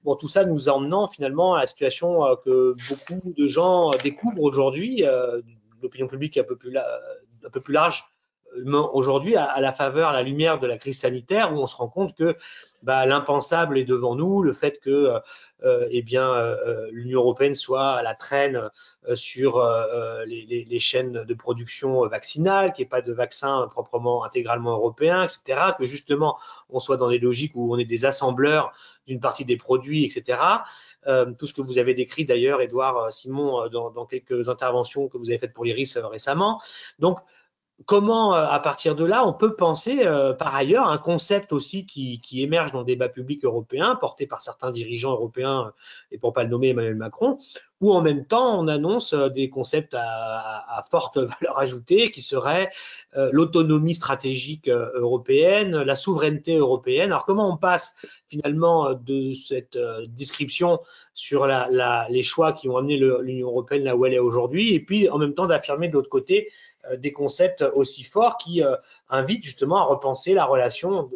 Bon, tout ça nous emmenant finalement à la situation que beaucoup de gens découvrent aujourd'hui, l'opinion publique un peu plus large aujourd'hui, à la faveur, à la lumière de la crise sanitaire, où on se rend compte que l'impensable est devant nous, le fait que l'Union européenne soit à la traîne sur les chaînes de production vaccinale, qu'il n'y ait pas de vaccin proprement intégralement européen, etc., que justement on soit dans des logiques où on est des assembleurs d'une partie des produits, etc. Tout ce que vous avez décrit d'ailleurs, Edouard, Simon, dans quelques interventions que vous avez faites pour l'IRIS récemment. Donc, comment, à partir de là, on peut penser par ailleurs un concept aussi qui émerge dans le débat public européen, porté par certains dirigeants européens, et pour ne pas le nommer Emmanuel Macron, où en même temps on annonce des concepts à forte valeur ajoutée qui seraient l'autonomie stratégique européenne, la souveraineté européenne. Alors comment on passe finalement de cette description sur les choix qui ont amené l'Union européenne là où elle est aujourd'hui, et puis en même temps d'affirmer de l'autre côté des concepts aussi forts qui invitent justement à repenser la relation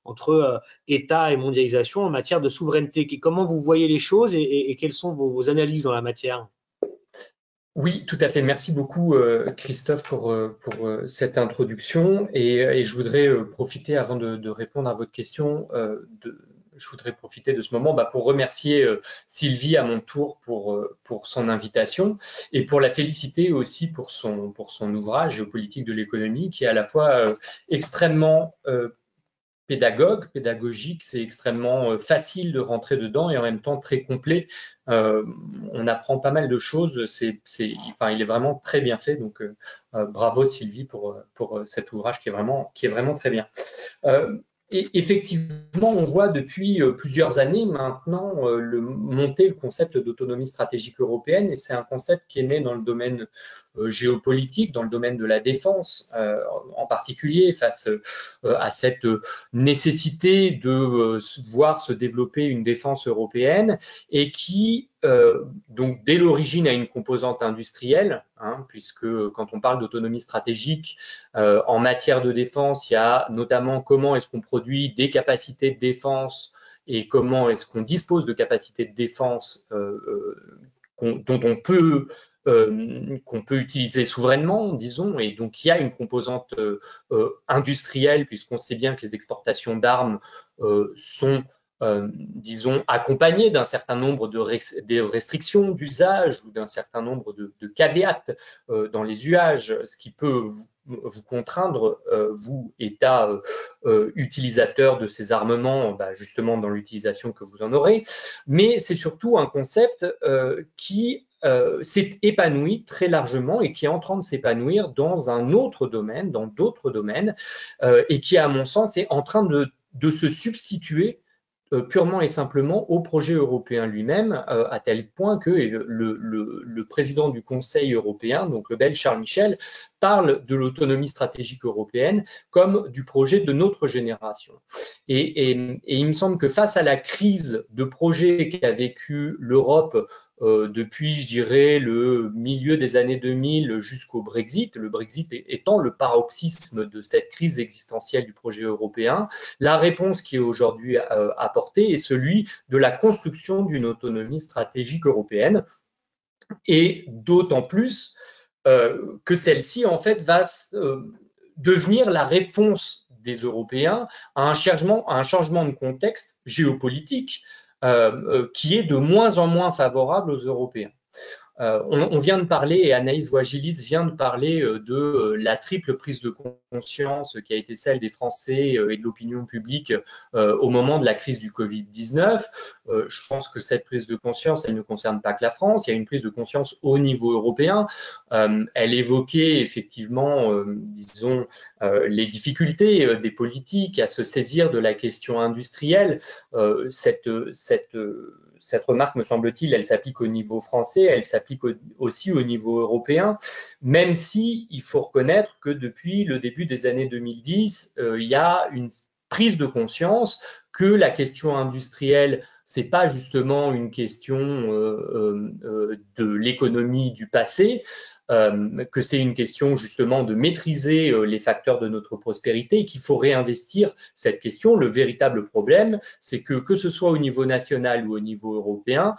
entre État et mondialisation en matière de souveraineté. Comment vous voyez les choses et quelles sont vos analyses dans la matière? Oui, tout à fait. Merci beaucoup, Christophe, pour cette introduction. Et je voudrais profiter, avant de répondre à votre question, je voudrais profiter de ce moment pour remercier Sylvie à mon tour pour son invitation et pour la féliciter aussi pour son ouvrage Géopolitique de l'économie, qui est à la fois extrêmement pédagogique, c'est extrêmement facile de rentrer dedans et en même temps très complet. On apprend pas mal de choses, il est vraiment très bien fait, donc bravo Sylvie pour cet ouvrage qui est vraiment très bien. Et effectivement, on voit depuis plusieurs années maintenant monter le concept d'autonomie stratégique européenne, et c'est un concept qui est né dans le domaine géopolitique, dans le domaine de la défense en particulier, face à cette nécessité de voir se développer une défense européenne, et qui donc dès l'origine a une composante industrielle, puisque quand on parle d'autonomie stratégique en matière de défense, il y a notamment comment est-ce qu'on produit des capacités de défense et comment est-ce qu'on dispose de capacités de défense qu'on peut utiliser souverainement, disons, et donc il y a une composante industrielle, puisqu'on sait bien que les exportations d'armes sont disons, accompagné d'un certain nombre de restrictions d'usage ou d'un certain nombre de caveats dans les usages, ce qui peut vous contraindre, vous, État utilisateur de ces armements, justement dans l'utilisation que vous en aurez. Mais c'est surtout un concept qui s'est épanoui très largement et qui est en train de s'épanouir dans un autre domaine, dans d'autres domaines, et qui, à mon sens, est en train de se substituer purement et simplement au projet européen lui-même, à tel point que le président du Conseil européen, donc le Belge Charles Michel, parle de l'autonomie stratégique européenne comme du projet de notre génération. Et il me semble que face à la crise de projet qu'a vécu l'Europe depuis, je dirais, le milieu des années 2000 jusqu'au Brexit, le Brexit étant le paroxysme de cette crise existentielle du projet européen, la réponse qui est aujourd'hui apportée est celui de la construction d'une autonomie stratégique européenne, et d'autant plus que celle-ci, en fait, va devenir la réponse des Européens à un changement de contexte géopolitique qui est de moins en moins favorable aux Européens. On vient de parler, et Anaïs Wagilis vient de parler de la triple prise de conscience qui a été celle des Français et de l'opinion publique au moment de la crise du Covid-19. Je pense que cette prise de conscience, elle ne concerne pas que la France, il y a une prise de conscience au niveau européen. Elle évoquait effectivement, disons, les difficultés des politiques à se saisir de la question industrielle. Cette remarque, me semble-t-il, elle s'applique au niveau français, elle s'applique aussi au niveau européen, même si il faut reconnaître que depuis le début des années 2010, il y a une prise de conscience que la question industrielle, c'est pas justement une question de l'économie du passé, que c'est une question justement de maîtriser les facteurs de notre prospérité et qu'il faut réinvestir cette question. Le véritable problème, c'est que ce soit au niveau national ou au niveau européen,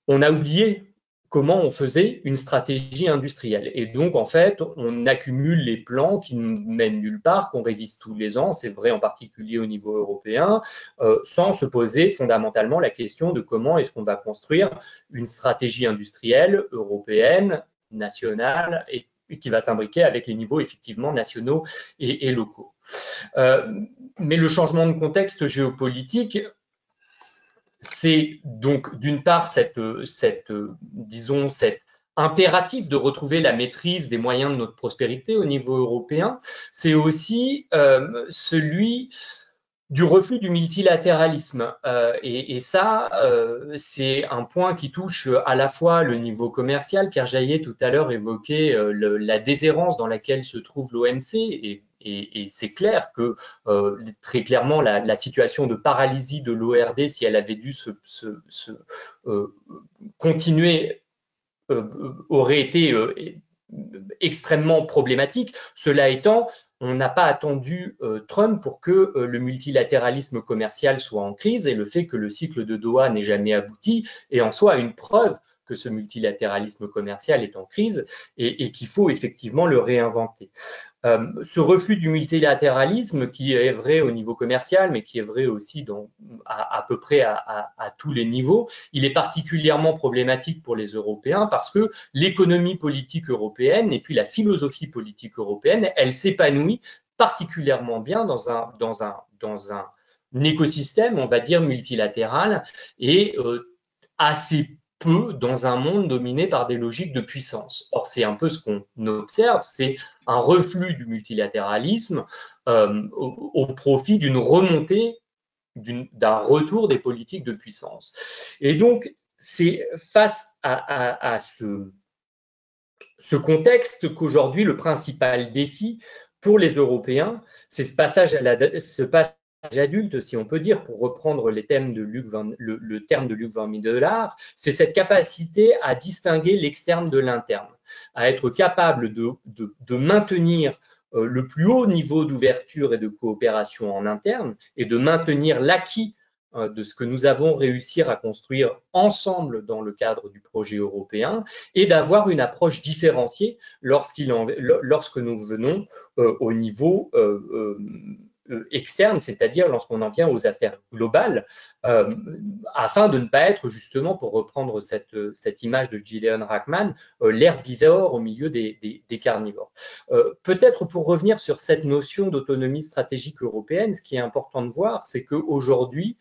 on a oublié comment on faisait une stratégie industrielle. Et donc, en fait, on accumule les plans qui ne mènent nulle part, qu'on révise tous les ans, c'est vrai en particulier au niveau européen, sans se poser fondamentalement la question de comment est-ce qu'on va construire une stratégie industrielle européenne, nationale, et qui va s'imbriquer avec les niveaux effectivement nationaux et locaux. Mais le changement de contexte géopolitique, c'est donc d'une part disons, cet impératif de retrouver la maîtrise des moyens de notre prospérité au niveau européen, c'est aussi celui du refus du multilatéralisme. Et ça, c'est un point qui touche à la fois le niveau commercial, car Jaillet tout à l'heure évoquait la déshérence dans laquelle se trouve l'OMC, et c'est clair que très clairement la situation de paralysie de l'ORD, si elle avait dû continuer, aurait été extrêmement problématique. Cela étant, on n'a pas attendu Trump pour que le multilatéralisme commercial soit en crise, et le fait que le cycle de Doha n'ait jamais abouti est en soi une preuve que ce multilatéralisme commercial est en crise et qu'il faut effectivement le réinventer. Ce refus du multilatéralisme, qui est vrai au niveau commercial, mais qui est vrai aussi à peu près à tous les niveaux, il est particulièrement problématique pour les Européens parce que l'économie politique européenne et puis la philosophie politique européenne, elle s'épanouit particulièrement bien dans un écosystème, on va dire, multilatéral et assez peu dans un monde dominé par des logiques de puissance. Or, c'est un peu ce qu'on observe, c'est un reflux du multilatéralisme au profit d'une remontée, d'un retour des politiques de puissance. Et donc, c'est face à ce contexte qu'aujourd'hui, le principal défi pour les Européens, c'est ce passage adulte, si on peut dire, pour reprendre le terme de Luc Van Middelaar, c'est cette capacité à distinguer l'externe de l'interne, à être capable de maintenir le plus haut niveau d'ouverture et de coopération en interne et de maintenir l'acquis de ce que nous avons réussi à construire ensemble dans le cadre du projet européen et d'avoir une approche différenciée lorsque nous venons au niveau externe, c'est-à-dire lorsqu'on en vient aux affaires globales, afin de ne pas être justement, pour reprendre cette image de Gillian Rachman, l'herbivore au milieu des carnivores. Peut-être pour revenir sur cette notion d'autonomie stratégique européenne, ce qui est important de voir, c'est qu'aujourd'hui,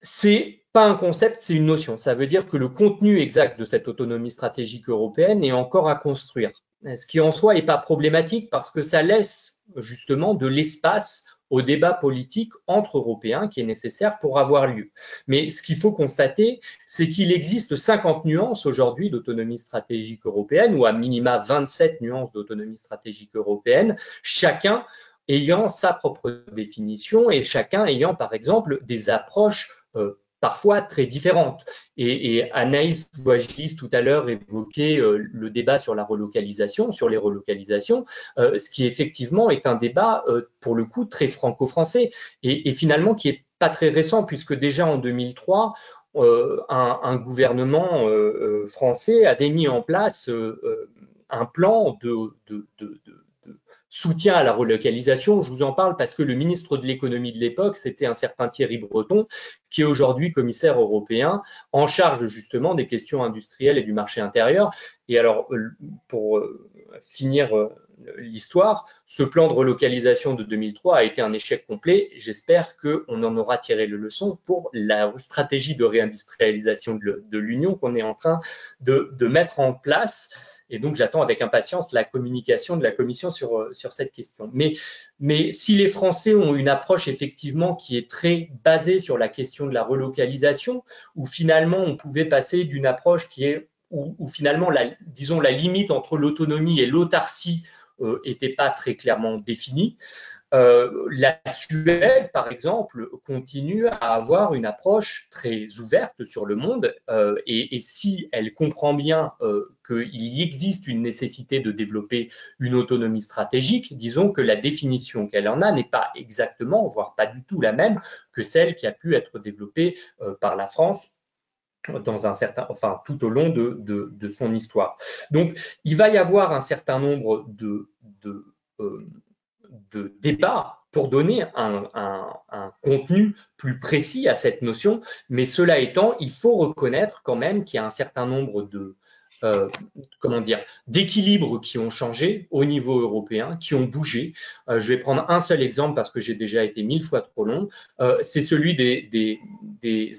c'est pas un concept, c'est une notion. Ça veut dire que le contenu exact de cette autonomie stratégique européenne est encore à construire. Ce qui en soi n'est pas problématique parce que ça laisse justement de l'espace au débat politique entre Européens qui est nécessaire pour avoir lieu. Mais ce qu'il faut constater, c'est qu'il existe 50 nuances aujourd'hui d'autonomie stratégique européenne, ou à minima 27 nuances d'autonomie stratégique européenne, chacun ayant sa propre définition et chacun ayant par exemple des approches parfois très différentes. Et Anaïs Bouagis tout à l'heure évoquait le débat sur la relocalisation, sur les relocalisations, ce qui effectivement est un débat pour le coup très franco-français et finalement qui est pas très récent puisque déjà en 2003, un gouvernement français avait mis en place un plan de soutien à la relocalisation. Je vous en parle parce que le ministre de l'économie de l'époque, c'était un certain Thierry Breton, qui est aujourd'hui commissaire européen en charge justement des questions industrielles et du marché intérieur. Et alors, pour finir l'histoire, ce plan de relocalisation de 2003 a été un échec complet. J'espère qu'on en aura tiré le leçon pour la stratégie de réindustrialisation de l'Union qu'on est en train de mettre en place. Et donc, j'attends avec impatience la communication de la Commission sur cette question. Mais si les Français ont une approche effectivement qui est très basée sur la question de la relocalisation, où finalement on pouvait passer d'une approche qui est où finalement, disons, la limite entre l'autonomie et l'autarcie n'était pas très clairement définie. La Suède, par exemple, continue à avoir une approche très ouverte sur le monde et si elle comprend bien qu'il existe une nécessité de développer une autonomie stratégique, disons que la définition qu'elle en a n'est pas exactement, voire pas du tout la même que celle qui a pu être développée par la France dans un certain, enfin, tout au long de son histoire. Donc, il va y avoir un certain nombre de débats pour donner un contenu plus précis à cette notion, mais cela étant, il faut reconnaître quand même qu'il y a un certain nombre de d'équilibres qui ont changé au niveau européen, qui ont bougé. Je vais prendre un seul exemple parce que j'ai déjà été 1000 fois trop long. C'est celui des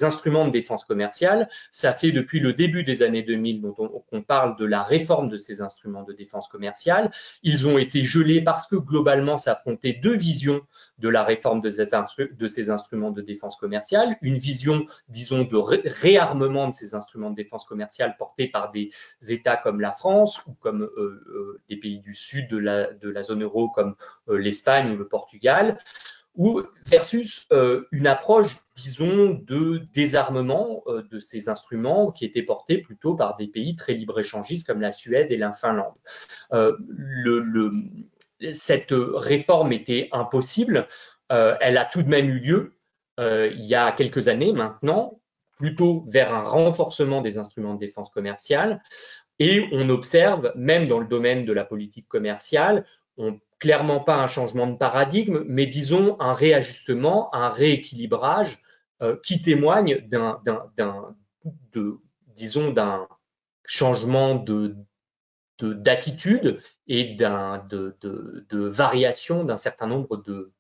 instruments de défense commerciale. Ça fait depuis le début des années 2000 qu'on parle de la réforme de ces instruments de défense commerciale. Ils ont été gelés parce que globalement s'affrontaient deux visions de la réforme de ces instruments de défense commerciale. Une vision, disons, de réarmement de ces instruments de défense commerciale portés par des États comme la France ou comme des pays du sud de la zone euro comme l'Espagne ou le Portugal, ou versus une approche, disons, de désarmement de ces instruments qui étaient portés plutôt par des pays très libre-échangistes comme la Suède et la Finlande. Cette réforme était impossible. Elle a tout de même eu lieu il y a quelques années maintenant, plutôt vers un renforcement des instruments de défense commerciale. Et on observe, même dans le domaine de la politique commerciale, clairement pas un changement de paradigme, mais disons un réajustement, un rééquilibrage qui témoigne d'un changement d'attitude et de variation d'un certain nombre de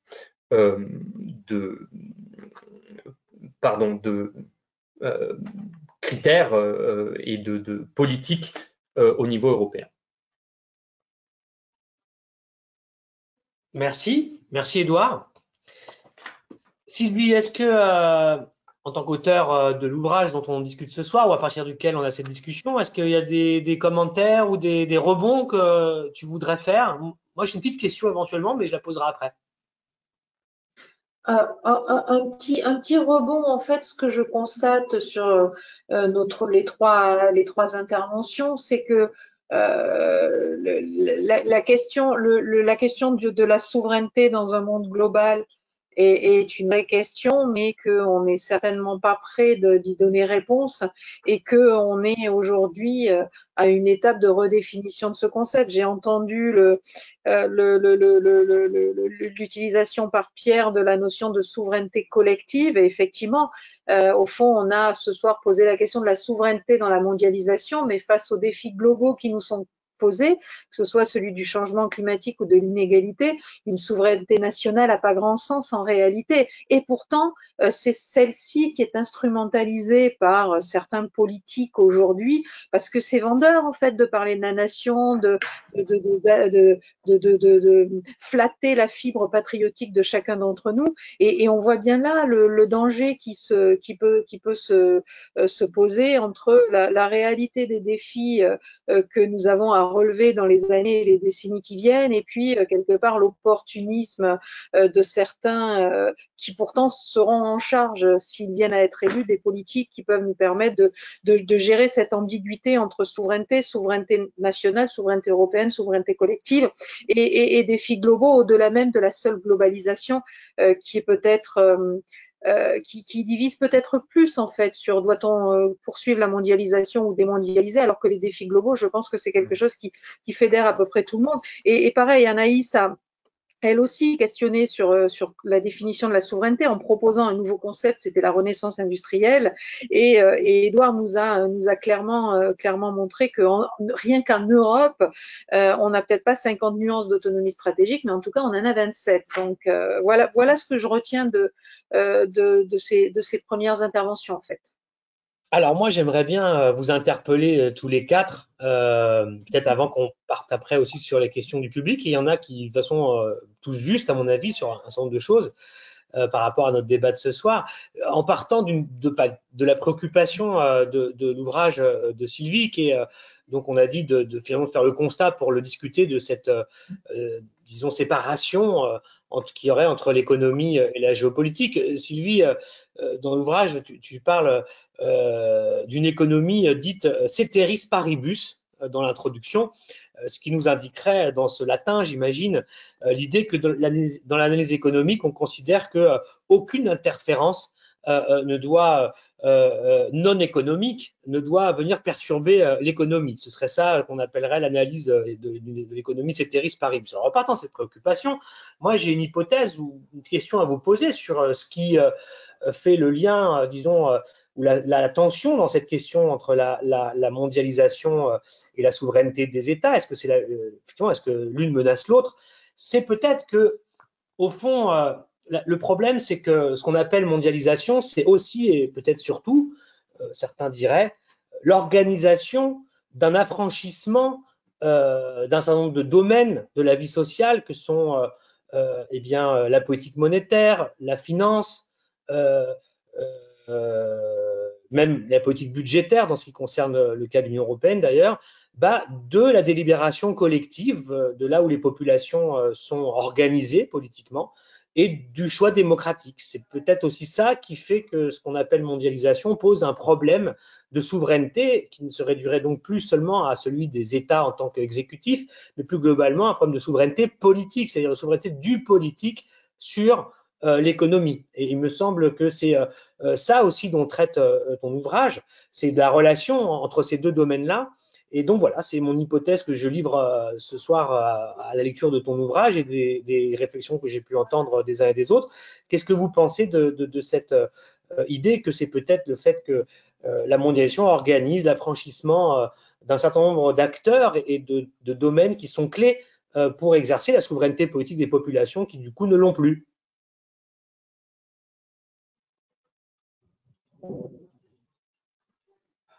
critères et de politiques au niveau européen. Merci Édouard. Sylvie, est-ce que, en tant qu'auteur de l'ouvrage dont on discute ce soir, ou à partir duquel on a cette discussion, est-ce qu'il y a des commentaires ou des rebonds que tu voudrais faire? Moi, j'ai une petite question éventuellement, mais je la poserai après. Un petit rebond, en fait, ce que je constate sur les trois interventions, c'est que la question de la souveraineté dans un monde global est une vraie question, mais qu'on n'est certainement pas prêt d'y donner réponse et qu'on est aujourd'hui à une étape de redéfinition de ce concept. J'ai entendu l'utilisation par Pierre de la notion de souveraineté collective et effectivement, au fond, on a ce soir posé la question de la souveraineté dans la mondialisation, mais face aux défis globaux qui nous sont posés, que ce soit celui du changement climatique ou de l'inégalité, une souveraineté nationale n'a pas grand sens en réalité. Et pourtant, c'est celle-ci qui est instrumentalisée par certains politiques aujourd'hui, parce que c'est vendeur en fait de parler de la nation, de flatter la fibre patriotique de chacun d'entre nous. Et on voit bien là le danger qui peut se poser entre la réalité des défis que nous avons à relever dans les années et les décennies qui viennent, et puis quelque part l'opportunisme de certains qui pourtant seront en charge, s'ils viennent à être élus, des politiques qui peuvent nous permettre de gérer cette ambiguïté entre souveraineté nationale, souveraineté européenne, souveraineté collective et défis globaux au-delà même de la seule globalisation qui est peut-être qui divise peut-être plus en fait sur doit-on poursuivre la mondialisation ou démondialiser, alors que les défis globaux, je pense que c'est quelque chose qui fédère à peu près tout le monde. Et pareil, Anaïs a elle aussi questionné sur la définition de la souveraineté en proposant un nouveau concept, c'était la renaissance industrielle. Et Édouard nous a clairement montré que rien qu'en Europe, on n'a peut-être pas 50 nuances d'autonomie stratégique, mais en tout cas, on en a 27. Donc voilà ce que je retiens de ces premières interventions en fait. Alors moi, j'aimerais bien vous interpeller tous les quatre, peut-être avant qu'on parte après aussi sur les questions du public. Et il y en a qui, de toute façon, touchent juste, à mon avis, sur un certain nombre de choses par rapport à notre débat de ce soir. En partant de la préoccupation de l'ouvrage de Sylvie, qui est, donc on a dit, de finalement faire le constat pour le discuter de cette, disons, séparation qu'il y aurait entre l'économie et la géopolitique. Sylvie, dans l'ouvrage, tu parles d'une économie dite ceteris paribus dans l'introduction, ce qui nous indiquerait dans ce latin, j'imagine, l'idée que dans l'analyse économique, on considère que aucune interférence ne doit non économique ne doit venir perturber l'économie. Ce serait ça qu'on appellerait l'analyse de l'économie ceteris paribus. Alors, en partant de cette préoccupation, moi j'ai une hypothèse ou une question à vous poser sur ce qui fait le lien, disons, ou la tension dans cette question entre la mondialisation et la souveraineté des États. Est-ce que effectivement, est-ce que l'une menace l'autre? C'est peut-être que, au fond, le problème, c'est que ce qu'on appelle mondialisation, c'est aussi et peut-être surtout, certains diraient, l'organisation d'un affranchissement d'un certain nombre de domaines de la vie sociale que sont eh bien, la politique monétaire, la finance, même la politique budgétaire dans ce qui concerne le cas de l'Union européenne d'ailleurs, de la délibération collective, de là où les populations sont organisées politiquement, et du choix démocratique. C'est peut-être aussi ça qui fait que ce qu'on appelle mondialisation pose un problème de souveraineté qui ne se réduirait donc plus seulement à celui des États en tant qu'exécutifs, mais plus globalement un problème de souveraineté politique, c'est-à-dire de souveraineté du politique sur l'économie. Et il me semble que c'est ça aussi dont traite ton ouvrage, c'est la relation entre ces deux domaines-là. Et donc voilà, c'est mon hypothèse que je livre ce soir à la lecture de ton ouvrage et des réflexions que j'ai pu entendre des uns et des autres. Qu'est-ce que vous pensez de cette idée que c'est peut-être le fait que la mondialisation organise l'affranchissement d'un certain nombre d'acteurs et de domaines qui sont clés pour exercer la souveraineté politique des populations qui du coup ne l'ont plus?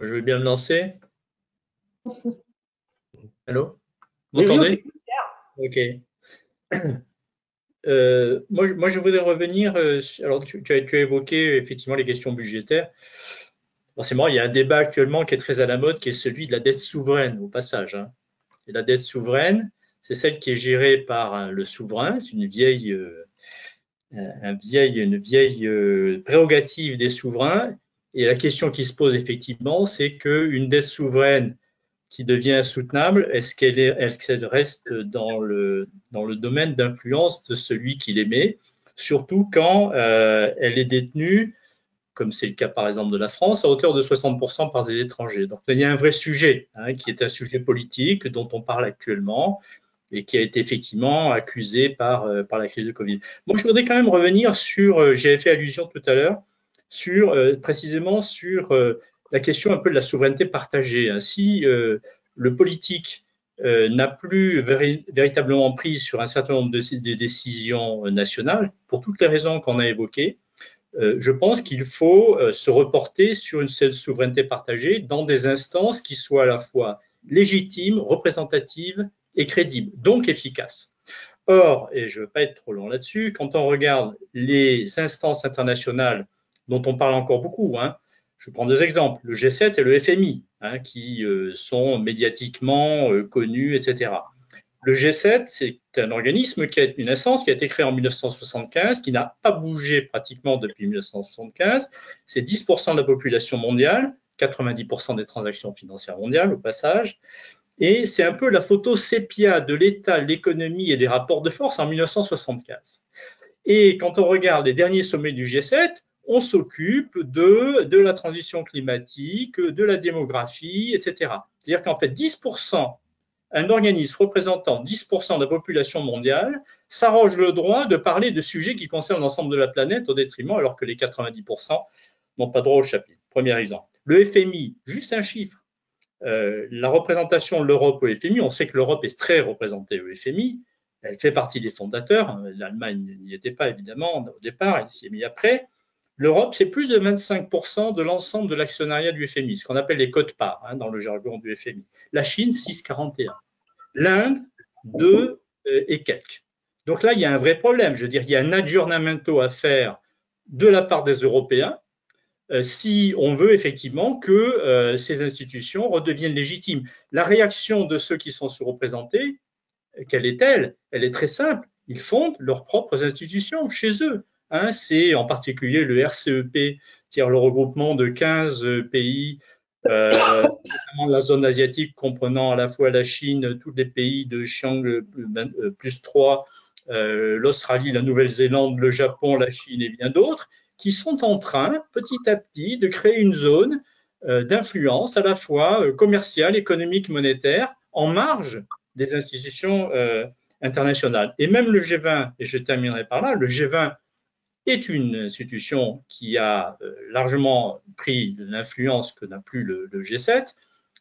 Je vais bien me lancer. Allô? Vous Oui, m'entendez? oui, ok. Moi, je voudrais revenir. Alors, tu as évoqué effectivement les questions budgétaires. Forcément, il y a un débat actuellement qui est très à la mode, qui est celui de la dette souveraine, au passage. Hein. Et la dette souveraine, c'est celle qui est gérée par le souverain. C'est une vieille prérogative des souverains. Et la question qui se pose effectivement, c'est qu'une dette souveraine qui devient insoutenable, est-ce qu'elle reste dans le domaine d'influence de celui qui l'émet, surtout quand elle est détenue, comme c'est le cas par exemple de la France, à hauteur de 60% par des étrangers. Donc il y a un vrai sujet, hein, qui est un sujet politique dont on parle actuellement et qui a été effectivement accusé par la crise de Covid. Moi, je voudrais quand même revenir sur, j'avais fait allusion tout à l'heure, précisément sur la question un peu de la souveraineté partagée. Hein. Si le politique n'a plus véritablement pris sur un certain nombre de décisions nationales, pour toutes les raisons qu'on a évoquées, je pense qu'il faut se reporter sur une souveraineté partagée dans des instances qui soient à la fois légitimes, représentatives et crédibles, donc efficaces. Or, et je ne veux pas être trop long là-dessus, quand on regarde les instances internationales dont on parle encore beaucoup, hein, je prends deux exemples, le G7 et le FMI, hein, qui sont médiatiquement connus, etc. Le G7, c'est un organisme une instance qui a été créée en 1975, qui n'a pas bougé pratiquement depuis 1975. C'est 10% de la population mondiale, 90% des transactions financières mondiales au passage. Et c'est un peu la photo sépia de l'État, l'économie et des rapports de force en 1975. Et quand on regarde les derniers sommets du G7, on s'occupe de la transition climatique, de la démographie, etc. C'est-à-dire qu'en fait, 10%, un organisme représentant 10% de la population mondiale s'arroge le droit de parler de sujets qui concernent l'ensemble de la planète au détriment, alors que les 90% n'ont pas droit au chapitre. Premier exemple. Le FMI, juste un chiffre. La représentation de l'Europe au FMI, on sait que l'Europe est très représentée au FMI, elle fait partie des fondateurs, l'Allemagne n'y était pas évidemment au départ, elle s'y est mise après. L'Europe, c'est plus de 25% de l'ensemble de l'actionnariat du FMI, ce qu'on appelle les quotes-parts, hein, dans le jargon du FMI. La Chine, 6,41. L'Inde, 2 et quelques. Donc là, il y a un vrai problème. Je veux dire, il y a un aggiornamento à faire de la part des Européens si on veut effectivement que ces institutions redeviennent légitimes. La réaction de ceux qui sont sous-représentés, quelle est-elle? Elle est très simple. Ils fondent leurs propres institutions chez eux. Hein, c'est en particulier le RCEP, c'est-à-dire le regroupement de 15 pays, notamment la zone asiatique comprenant à la fois la Chine, tous les pays de Xiang plus 3, l'Australie, la Nouvelle-Zélande, le Japon, la Chine et bien d'autres, qui sont en train, petit à petit, de créer une zone d'influence à la fois commerciale, économique, monétaire, en marge des institutions internationales. Et même le G20, et je terminerai par là, le G20 est une institution qui a largement pris de l'influence que n'a plus le G7.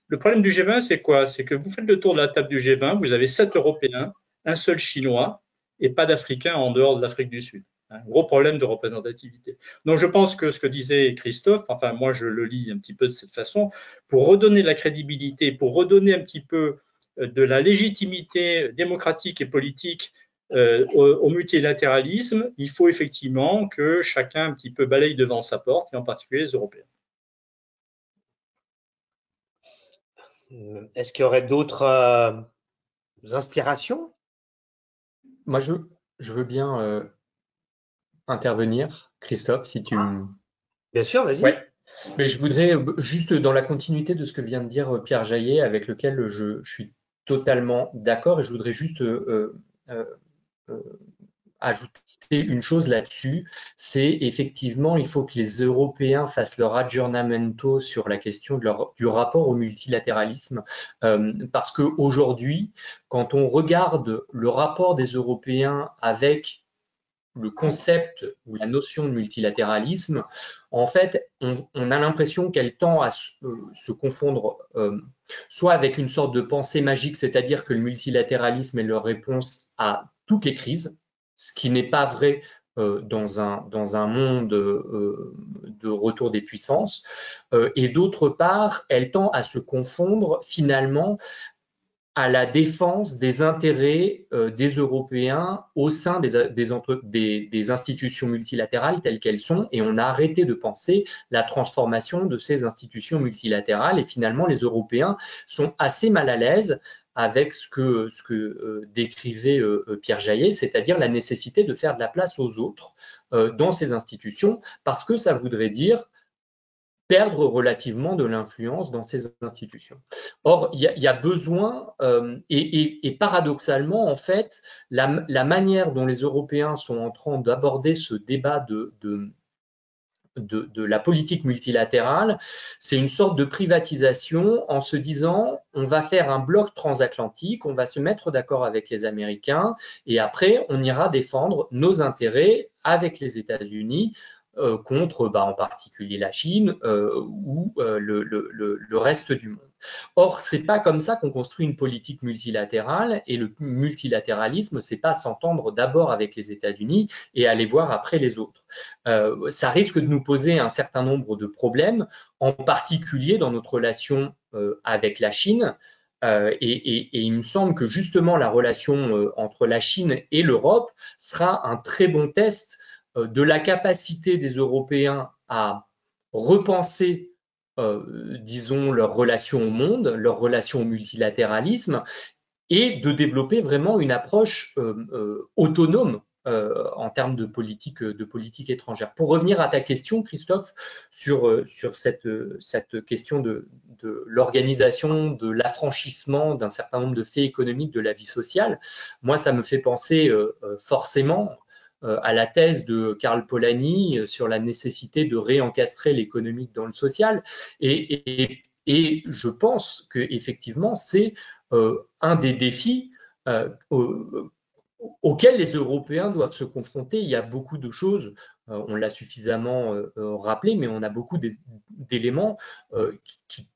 Le problème du G20, c'est quoi? C'est que vous faites le tour de la table du G20, vous avez 7 Européens, un seul Chinois et pas d'Africains en dehors de l'Afrique du Sud. Un gros problème de représentativité. Donc je pense que ce que disait Christophe, enfin moi je le lis un petit peu de cette façon, pour redonner de la crédibilité, pour redonner un petit peu de la légitimité démocratique et politique au multilatéralisme, il faut effectivement que chacun un petit peu balaye devant sa porte, et en particulier les Européens. Est-ce qu'il y aurait d'autres inspirations? Moi, je veux bien intervenir, Christophe, si tu me... Bien sûr, vas-y. Ouais. Mais je voudrais, juste dans la continuité de ce que vient de dire Pierre Jaillet, avec lequel je suis totalement d'accord, et je voudrais juste ajouter une chose là-dessus, c'est effectivement, il faut que les Européens fassent leur aggiornamento sur la question du rapport au multilatéralisme, parce qu'aujourd'hui, quand on regarde le rapport des Européens avec le concept ou la notion de multilatéralisme, en fait, on a l'impression qu'elle tend à se confondre soit avec une sorte de pensée magique, c'est-à-dire que le multilatéralisme est leur réponse à toutes les crises, ce qui n'est pas vrai dans un monde de retour des puissances. Et d'autre part, elle tend à se confondre finalement à la défense des intérêts des Européens au sein des institutions multilatérales telles qu'elles sont, et on a arrêté de penser la transformation de ces institutions multilatérales, et finalement les Européens sont assez mal à l'aise avec ce que décrivait Pierre Jaillet, c'est-à-dire la nécessité de faire de la place aux autres dans ces institutions, parce que ça voudrait dire perdre relativement de l'influence dans ces institutions. Or, il y a besoin, et paradoxalement, en fait, la manière dont les Européens sont en train d'aborder ce débat de la politique multilatérale, c'est une sorte de privatisation en se disant on va faire un bloc transatlantique, on va se mettre d'accord avec les Américains et après on ira défendre nos intérêts avec les États-Unis contre en particulier la Chine ou le reste du monde. Or, c'est pas comme ça qu'on construit une politique multilatérale et le multilatéralisme, c'est pas s'entendre d'abord avec les États-Unis et aller voir après les autres. Ça risque de nous poser un certain nombre de problèmes, en particulier dans notre relation avec la Chine. Et il me semble que justement la relation entre la Chine et l'Europe sera un très bon test de la capacité des Européens à repenser, disons, leur relation au monde, leur relation au multilatéralisme, et de développer vraiment une approche autonome en termes de politique étrangère. Pour revenir à ta question, Christophe, sur cette question de l'organisation, de l'affranchissement d'un certain nombre de faits économiques de la vie sociale, moi, ça me fait penser forcément à la thèse de Karl Polanyi sur la nécessité de réencastrer l'économique dans le social. Et je pense qu'effectivement, c'est un des défis auxquels les Européens doivent se confronter. Il y a beaucoup de choses, on l'a suffisamment rappelé, mais on a beaucoup d'éléments qui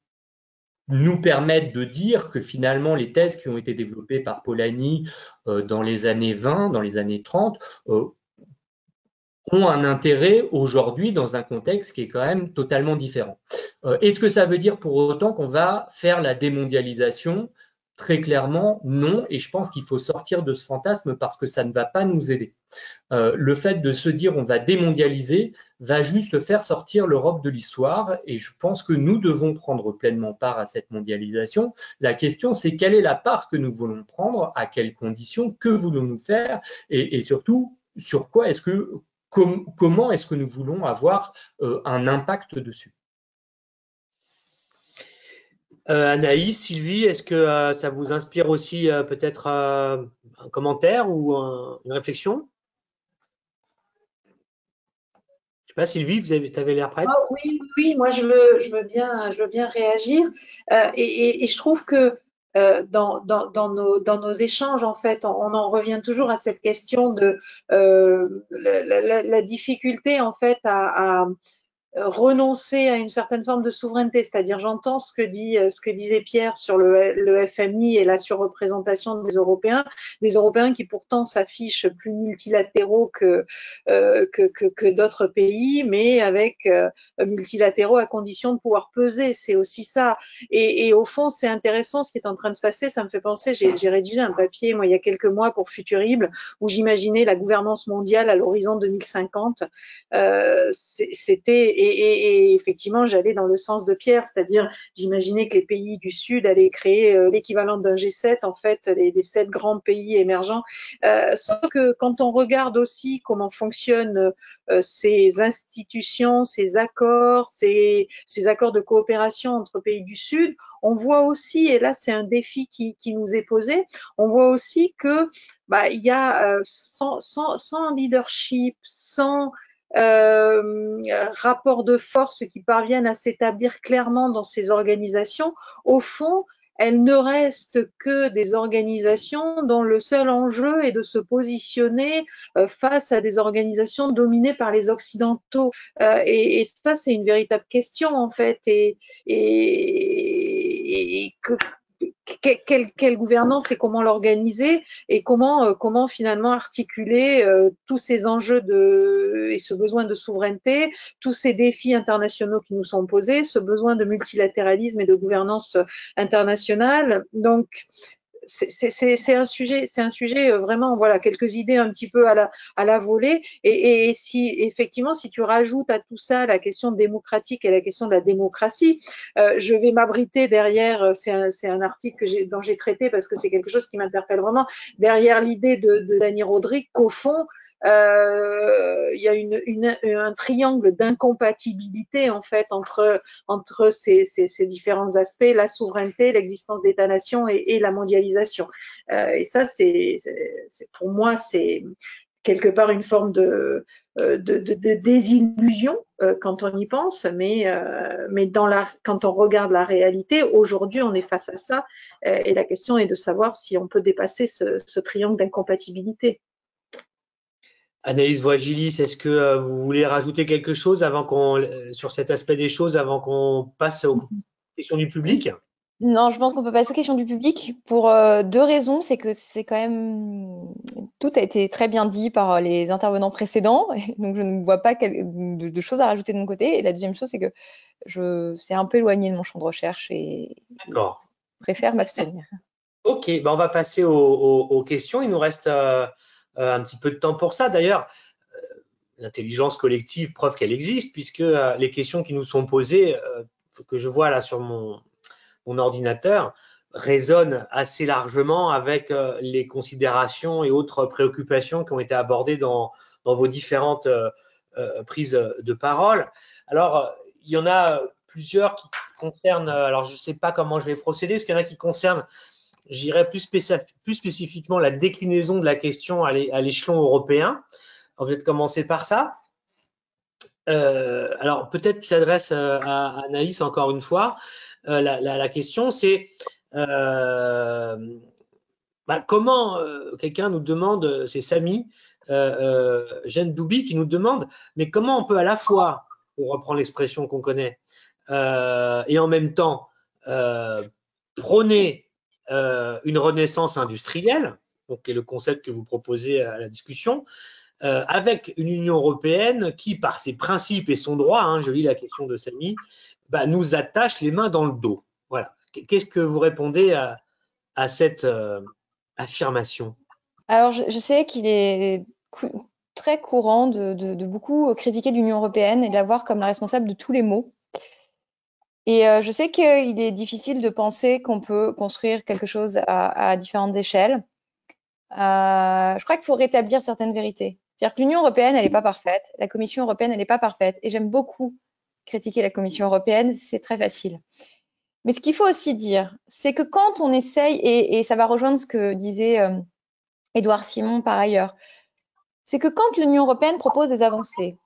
nous permettent de dire que finalement les thèses qui ont été développées par Polanyi dans les années 20, dans les années 30, ont un intérêt aujourd'hui dans un contexte qui est quand même totalement différent. Est-ce que ça veut dire pour autant qu'on va faire la démondialisation ? Très clairement, non, et je pense qu'il faut sortir de ce fantasme parce que ça ne va pas nous aider. Le fait de se dire on va démondialiser va juste faire sortir l'Europe de l'histoire, et je pense que nous devons prendre pleinement part à cette mondialisation. La question, c'est quelle est la part que nous voulons prendre, à quelles conditions, que voulons-nous faire, et surtout, sur quoi est-ce que, comment est-ce que nous voulons avoir un impact dessus. Anaïs, Sylvie, est-ce que ça vous inspire aussi peut-être un commentaire ou une réflexion? Je sais pas, Sylvie, vous avez l'air prête? Oui, moi je veux bien réagir. Et je trouve que dans nos échanges, en fait, on en revient toujours à cette question de la difficulté, en fait, à renoncer à une certaine forme de souveraineté, c'est-à-dire j'entends ce que disait Pierre sur le FMI et la surreprésentation des Européens qui pourtant s'affichent plus multilatéraux que d'autres pays, mais avec multilatéraux à condition de pouvoir peser, c'est aussi ça. Et au fond, c'est intéressant ce qui est en train de se passer, ça me fait penser, j'ai rédigé un papier moi il y a quelques mois pour Futurible où j'imaginais la gouvernance mondiale à l'horizon 2050. C'était et effectivement, j'allais dans le sens de Pierre, c'est-à-dire j'imaginais que les pays du Sud allaient créer l'équivalent d'un G7, en fait, les 7 grands pays émergents. Sauf que quand on regarde aussi comment fonctionnent ces institutions, ces accords de coopération entre pays du Sud, on voit aussi, et là c'est un défi qui nous est posé, on voit aussi que il y a sans leadership, sans rapports de force qui parviennent à s'établir clairement dans ces organisations, au fond, elles ne restent que des organisations dont le seul enjeu est de se positionner face à des organisations dominées par les Occidentaux. Et ça, c'est une véritable question, en fait. Et quelle gouvernance et comment l'organiser et comment finalement articuler tous ces enjeux et ce besoin de souveraineté, tous ces défis internationaux qui nous sont posés, ce besoin de multilatéralisme et de gouvernance internationale. Donc, c'est un sujet vraiment, voilà, quelques idées un petit peu à la volée. Et si effectivement, si tu rajoutes à tout ça la question démocratique et la question de la démocratie, je vais m'abriter derrière, c'est un article dont j'ai traité parce que c'est quelque chose qui m'interpelle vraiment, derrière l'idée de Dani Rodrik qu'au fond, il y a un triangle d'incompatibilité en fait entre ces différents aspects, la souveraineté, l'existence d'États-nations et la mondialisation. Et ça, pour moi, c'est quelque part une forme de désillusion quand on y pense, mais quand on regarde la réalité, aujourd'hui, on est face à ça, et la question est de savoir si on peut dépasser ce triangle d'incompatibilité. Anaïs Voigilis, est-ce que vous voulez rajouter quelque chose sur cet aspect des choses avant qu'on passe aux questions du public? Non, je pense qu'on peut passer aux questions du public pour deux raisons. C'est que c'est quand même tout a été très bien dit par les intervenants précédents, et donc je ne vois pas de choses à rajouter de mon côté. Et la deuxième chose, c'est que c'est un peu éloigné de mon champ de recherche et je préfère m'abstenir. Ok, ben on va passer aux questions. Il nous reste un petit peu de temps pour ça. D'ailleurs, l'intelligence collective, preuve qu'elle existe, puisque les questions qui nous sont posées, que je vois là sur mon ordinateur, résonnent assez largement avec les considérations et autres préoccupations qui ont été abordées dans vos différentes prises de parole. Alors, il y en a plusieurs qui concernent, alors je ne sais pas comment je vais procéder, parce qu'il y en a qui concernent, j'irais plus spécifiquement la déclinaison de la question à l'échelon européen. On va peut-être commencer par ça. Alors peut-être qu'il s'adresse à Anaïs encore une fois. La question c'est comment quelqu'un nous demande, c'est Samy Jeanne Doubi qui nous demande, mais comment on peut à la fois, pour reprendre l'expression qu'on connaît, et en même temps prôner une renaissance industrielle, donc qui est le concept que vous proposez à la discussion, avec une Union européenne qui, par ses principes et son droit, hein, je lis la question de Samy, nous attache les mains dans le dos. Voilà. Qu'est-ce que vous répondez à cette affirmation? Alors, je sais qu'il est très courant de beaucoup critiquer l'Union européenne et de la voir comme la responsable de tous les maux. Et je sais qu'il est difficile de penser qu'on peut construire quelque chose à différentes échelles. Je crois qu'il faut rétablir certaines vérités. C'est-à-dire que l'Union européenne, elle n'est pas parfaite. La Commission européenne, elle n'est pas parfaite. Et j'aime beaucoup critiquer la Commission européenne, c'est très facile. Mais ce qu'il faut aussi dire, c'est que quand on essaye, et ça va rejoindre ce que disait Édouard Simon par ailleurs, c'est que quand l'Union européenne propose des avancées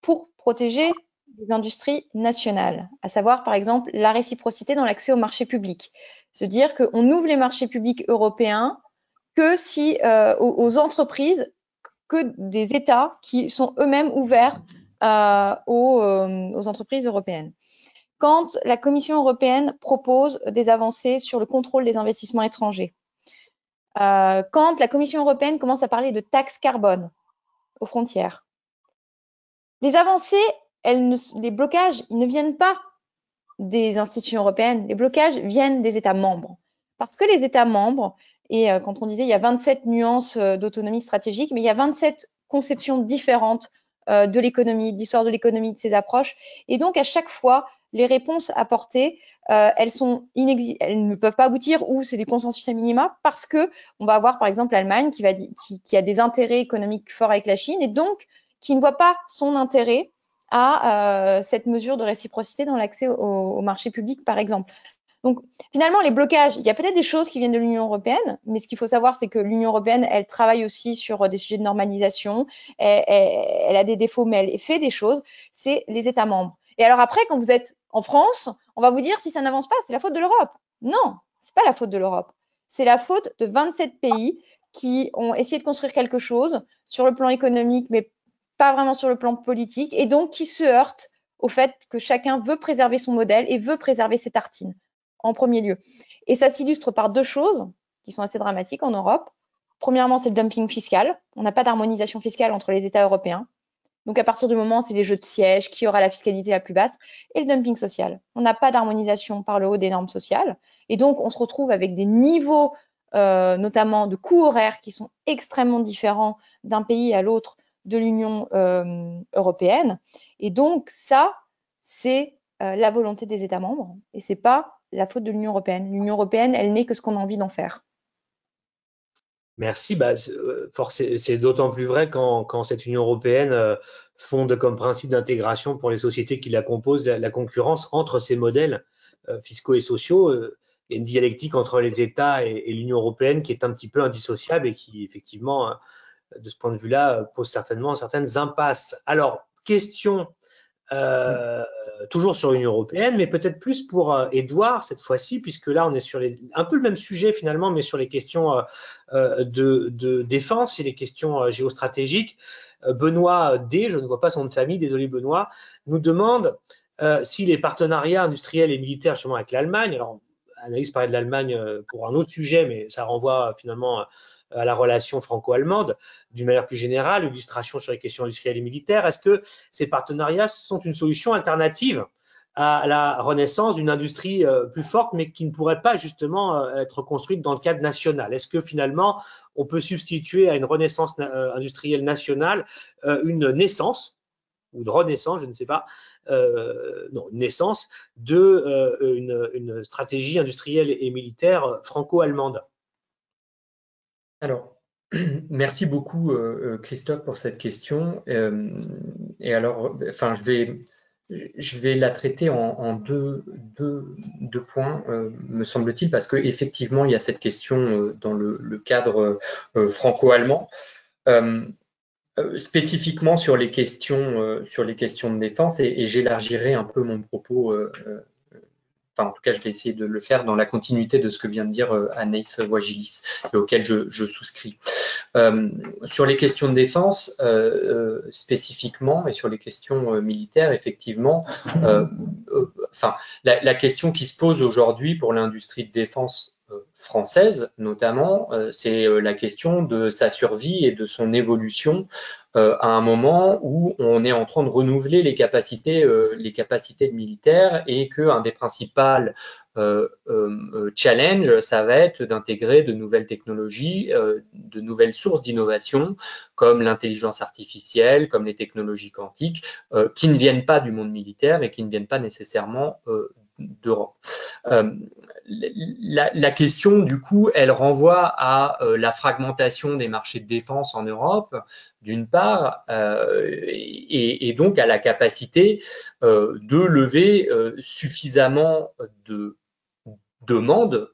pour protéger les industries nationales, à savoir par exemple la réciprocité dans l'accès aux marchés publics, se dire qu'on ouvre les marchés publics européens que si aux entreprises, que des États qui sont eux-mêmes ouverts aux entreprises européennes. Quand la Commission européenne propose des avancées sur le contrôle des investissements étrangers, quand la Commission européenne commence à parler de taxes carbone aux frontières, les avancées, les blocages, ils ne viennent pas des institutions européennes, les blocages viennent des États membres. Parce que les États membres, et quand on disait il y a 27 nuances d'autonomie stratégique, mais il y a 27 conceptions différentes de l'économie, de l'histoire de l'économie, de ses approches. Et donc, à chaque fois, les réponses apportées, elles ne peuvent pas aboutir ou c'est du consensus à minima parce que on va avoir, par exemple, l'Allemagne qui a des intérêts économiques forts avec la Chine et donc qui ne voit pas son intérêt à cette mesure de réciprocité dans l'accès au marché public, par exemple. Donc, finalement, les blocages, il y a peut-être des choses qui viennent de l'Union européenne, mais ce qu'il faut savoir, c'est que l'Union européenne, elle travaille aussi sur des sujets de normalisation, elle a des défauts, mais elle fait des choses, c'est les États membres. Et alors après, quand vous êtes en France, on va vous dire, si ça n'avance pas, c'est la faute de l'Europe. Non, c'est pas la faute de l'Europe. C'est la faute de 27 pays qui ont essayé de construire quelque chose sur le plan économique, mais pas vraiment sur le plan politique, et donc qui se heurtent au fait que chacun veut préserver son modèle et veut préserver ses tartines en premier lieu. Et ça s'illustre par deux choses qui sont assez dramatiques en Europe. Premièrement, c'est le dumping fiscal. On n'a pas d'harmonisation fiscale entre les États européens. Donc, à partir du moment, c'est les jeux de siège, qui aura la fiscalité la plus basse, et le dumping social. On n'a pas d'harmonisation par le haut des normes sociales. Et donc, on se retrouve avec des niveaux, notamment de coûts horaires, qui sont extrêmement différents d'un pays à l'autre de l'Union européenne. Et donc, ça, c'est la volonté des États membres. Et c'est pas la faute de l'Union européenne. L'Union européenne, elle n'est que ce qu'on a envie d'en faire. Merci. C'est d'autant plus vrai quand cette Union européenne fonde comme principe d'intégration pour les sociétés qui la composent la concurrence entre ces modèles fiscaux et sociaux. Il y a une dialectique entre les États et l'Union européenne qui est un petit peu indissociable et qui, effectivement, de ce point de vue-là, pose certainement certaines impasses. Alors, question toujours sur l'Union européenne, mais peut-être plus pour Edouard cette fois-ci, puisque là, on est sur un peu le même sujet finalement, mais sur les questions de défense et les questions géostratégiques. Benoît D, je ne vois pas son nom de famille, désolé Benoît, nous demande si les partenariats industriels et militaires justement avec l'Allemagne, alors Anaïs parlait de l'Allemagne pour un autre sujet, mais ça renvoie finalement à la relation franco-allemande, d'une manière plus générale, illustration sur les questions industrielles et militaires. Est-ce que ces partenariats sont une solution alternative à la renaissance d'une industrie plus forte, mais qui ne pourrait pas justement être construite dans le cadre national? Est-ce que finalement, on peut substituer à une renaissance industrielle nationale une naissance, ou une renaissance, je ne sais pas, non, une naissance d'une stratégie industrielle et militaire franco-allemande? Alors, merci beaucoup Christophe pour cette question. Et alors, enfin, je vais la traiter en deux points, me semble-t-il, parce qu'effectivement, il y a cette question dans le cadre franco-allemand. Spécifiquement sur les questions de défense, et j'élargirai un peu mon propos. Enfin, en tout cas, je vais essayer de le faire dans la continuité de ce que vient de dire Anaïs Wagilis, et auquel je souscris. Sur les questions de défense, spécifiquement, et sur les questions militaires, effectivement, enfin, la question qui se pose aujourd'hui pour l'industrie de défense française, notamment, c'est la question de sa survie et de son évolution à un moment où on est en train de renouveler les capacités de militaires, et qu'un des principaux challenge, ça va être d'intégrer de nouvelles technologies, de nouvelles sources d'innovation, comme l'intelligence artificielle, comme les technologies quantiques, qui ne viennent pas du monde militaire et qui ne viennent pas nécessairement d'Europe. La question, du coup, elle renvoie à la fragmentation des marchés de défense en Europe, d'une part, et donc à la capacité de lever suffisamment de demandes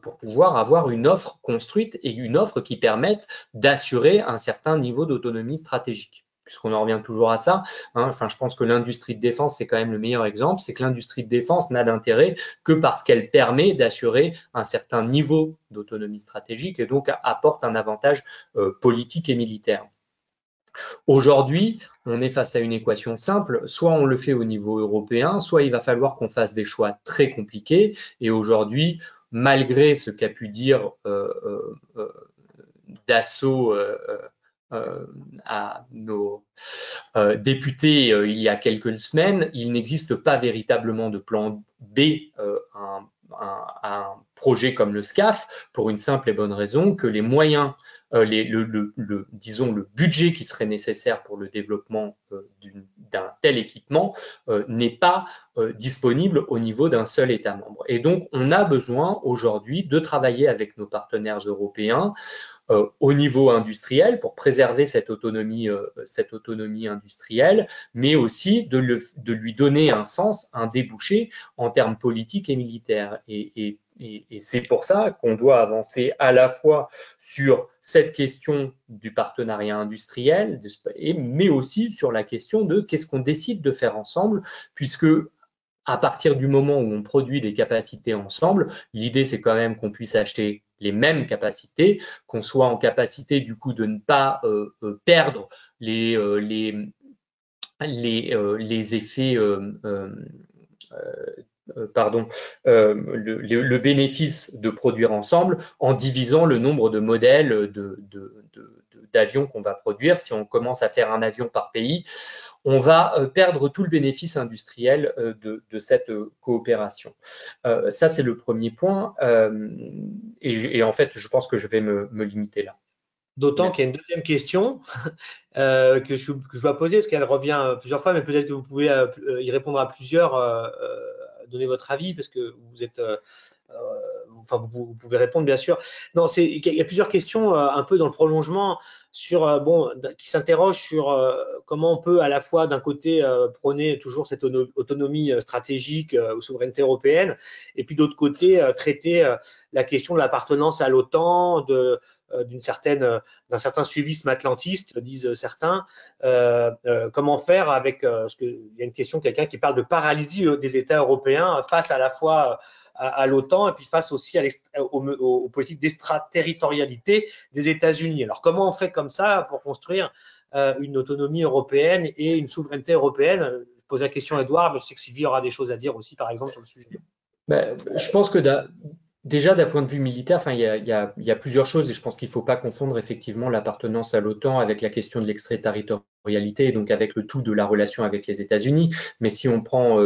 pour pouvoir avoir une offre construite et une offre qui permette d'assurer un certain niveau d'autonomie stratégique. Puisqu'on en revient toujours à ça, hein, enfin, je pense que l'industrie de défense, c'est quand même le meilleur exemple, c'est que l'industrie de défense n'a d'intérêt que parce qu'elle permet d'assurer un certain niveau d'autonomie stratégique et donc apporte un avantage politique et militaire. Aujourd'hui, on est face à une équation simple, soit on le fait au niveau européen, soit il va falloir qu'on fasse des choix très compliqués. Et aujourd'hui, malgré ce qu'a pu dire Dassault à nos députés il y a quelques semaines, il n'existe pas véritablement de plan B à un projet comme le SCAF, pour une simple et bonne raison que les moyens, disons le budget qui serait nécessaire pour le développement d'un tel équipement n'est pas disponible au niveau d'un seul État membre. Et donc, on a besoin aujourd'hui de travailler avec nos partenaires européens au niveau industriel pour préserver cette autonomie industrielle, mais aussi de lui donner un sens, un débouché en termes politiques et militaires. Et c'est pour ça qu'on doit avancer à la fois sur cette question du partenariat industriel, mais aussi sur la question de qu'est-ce qu'on décide de faire ensemble, puisque à partir du moment où on produit des capacités ensemble, l'idée c'est quand même qu'on puisse acheter les mêmes capacités, qu'on soit en capacité du coup de ne pas perdre les effets, le bénéfice de produire ensemble en divisant le nombre de modèles d'avions qu'on va produire. Si on commence à faire un avion par pays, on va perdre tout le bénéfice industriel de cette coopération. Ça, c'est le premier point. Et en fait, je pense que je vais me limiter là. D'autant qu'il y a une deuxième question que je dois poser, parce qu'elle revient plusieurs fois, mais peut-être que vous pouvez y répondre à plusieurs, donner votre avis, parce que vous êtes enfin, vous pouvez répondre bien sûr. Non, il y a plusieurs questions un peu dans le prolongement sur qui s'interrogent sur comment on peut à la fois d'un côté prôner toujours cette autonomie stratégique ou souveraineté européenne, et puis d'autre côté traiter la question de l'appartenance à l'OTAN, d'un certain suivisme atlantiste, disent certains. Comment faire avec il y a une question, quelqu'un qui parle de paralysie des États européens face à la fois à l'OTAN et puis face aussi aux politiques d'extraterritorialité des États-Unis. Alors comment on fait comme ça pour construire une autonomie européenne et une souveraineté européenne? Je pose la question à Edouard, mais je sais que Sylvie aura des choses à dire aussi, par exemple, sur le sujet. Je pense que déjà, d'un point de vue militaire, enfin, il y a plusieurs choses et je pense qu'il ne faut pas confondre effectivement l'appartenance à l'OTAN avec la question de l'extraterritorialité, donc avec le tout de la relation avec les États-Unis. Mais si on prend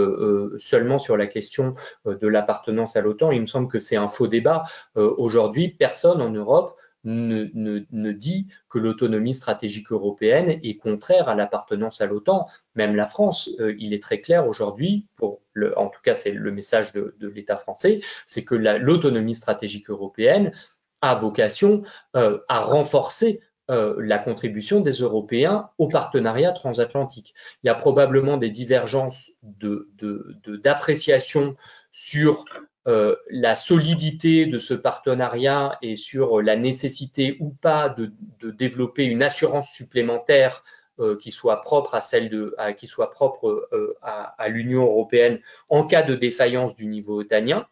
seulement sur la question de l'appartenance à l'OTAN, il me semble que c'est un faux débat. Aujourd'hui, personne en Europe ne dit que l'autonomie stratégique européenne est contraire à l'appartenance à l'OTAN. Même la France, il est très clair aujourd'hui, en tout cas c'est le message de l'État français, c'est que l'autonomie stratégique européenne a vocation à renforcer la contribution des Européens au partenariat transatlantique. Il y a probablement des divergences d'appréciation sur la solidité de ce partenariat et sur la nécessité ou pas de développer une assurance supplémentaire qui soit propre à l'Union européenne en cas de défaillance du niveau otanien.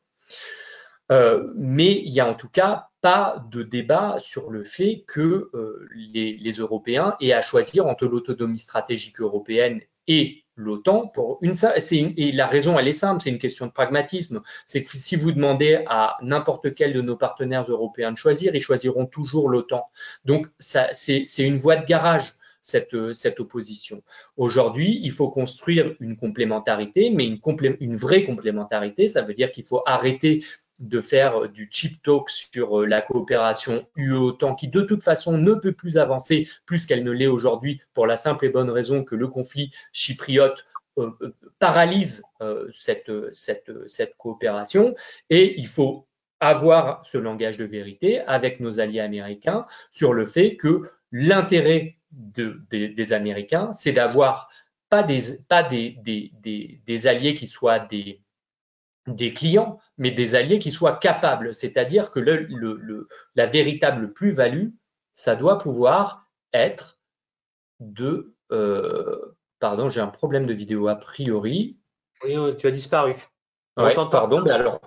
Mais il n'y a en tout cas pas de débat sur le fait que les Européens aient à choisir entre l'autonomie stratégique européenne et l'OTAN. Et la raison, elle est simple, c'est une question de pragmatisme. C'est que si vous demandez à n'importe quel de nos partenaires européens de choisir, ils choisiront toujours l'OTAN. Donc, c'est une voie de garage. Cette opposition. Aujourd'hui, il faut construire une complémentarité, mais une vraie complémentarité, ça veut dire qu'il faut arrêter de faire du cheap talk sur la coopération UE-OTAN qui de toute façon ne peut plus avancer plus qu'elle ne l'est aujourd'hui pour la simple et bonne raison que le conflit chypriote paralyse cette coopération et il faut avoir ce langage de vérité avec nos alliés américains sur le fait que l'intérêt des Américains, c'est d'avoir pas des alliés qui soient des clients, mais des alliés qui soient capables. C'est-à-dire que la véritable plus-value, ça doit pouvoir être pardon, j'ai un problème de vidéo a priori. Oui, tu as disparu. Ouais, pardon, mais alors,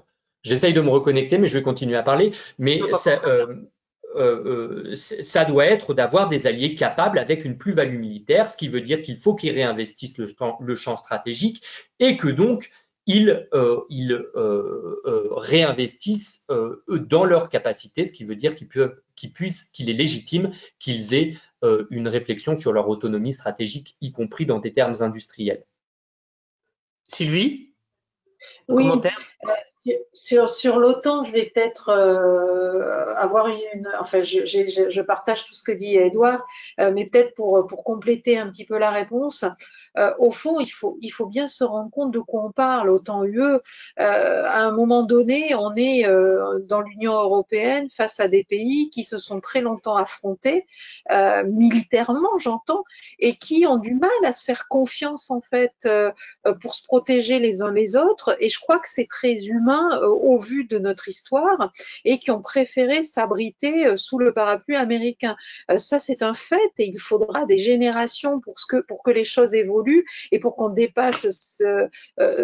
j'essaye de me reconnecter, mais je vais continuer à parler. Mais ça doit être d'avoir des alliés capables avec une plus-value militaire, ce qui veut dire qu'il faut qu'ils réinvestissent le champ stratégique et que donc ils réinvestissent dans leur capacité, ce qui veut dire qu'il est légitime qu'ils aient une réflexion sur leur autonomie stratégique, y compris dans des termes industriels. Sylvie, oui, commentaire sur l'OTAN, je vais peut-être avoir enfin, je partage tout ce que dit Edouard, mais peut-être pour compléter un petit peu la réponse. Au fond, il faut bien se rendre compte de quoi on parle. OTAN-UE, à un moment donné, on est dans l'Union européenne face à des pays qui se sont très longtemps affrontés, militairement, j'entends, et qui ont du mal à se faire confiance, en fait, pour se protéger les uns les autres. Et je crois que c'est très humain au vu de notre histoire et qui ont préféré s'abriter sous le parapluie américain. Ça, c'est un fait et il faudra des générations pour que les choses évoluent et pour qu'on dépasse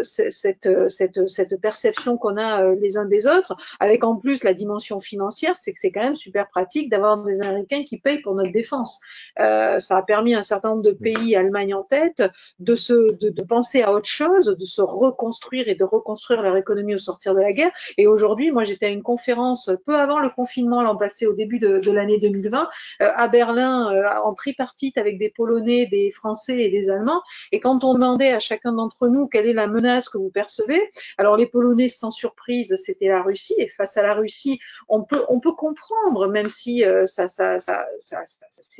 cette perception qu'on a les uns des autres, avec en plus la dimension financière, c'est que c'est quand même super pratique d'avoir des Américains qui payent pour notre défense. Ça a permis à un certain nombre de pays, Allemagne en tête, de penser à autre chose, de se reconstruire et de reconstruire leur économie au sortir de la guerre. Et aujourd'hui, moi, j'étais à une conférence peu avant le confinement l'an passé, au début de l'année 2020, à Berlin, en tripartite avec des Polonais, des Français et des Allemands. Et quand on demandait à chacun d'entre nous quelle est la menace que vous percevez, alors les Polonais, sans surprise, c'était la Russie. Et face à la Russie, on peut comprendre, même si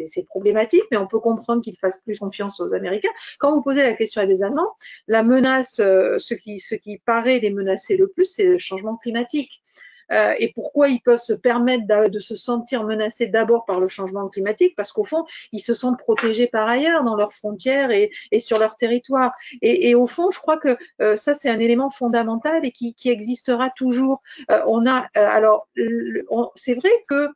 c'est problématique, mais on peut comprendre qu'ils fassent plus confiance aux Américains. Quand vous posez la question à des Allemands, la menace, ce qui paraît les menacer le plus, c'est le changement climatique. et pourquoi ils peuvent se permettre de se sentir menacés d'abord par le changement climatique, parce qu'au fond, ils se sentent protégés par ailleurs dans leurs frontières et sur leur territoire. Et au fond, je crois que ça, c'est un élément fondamental et qui existera toujours. C'est vrai que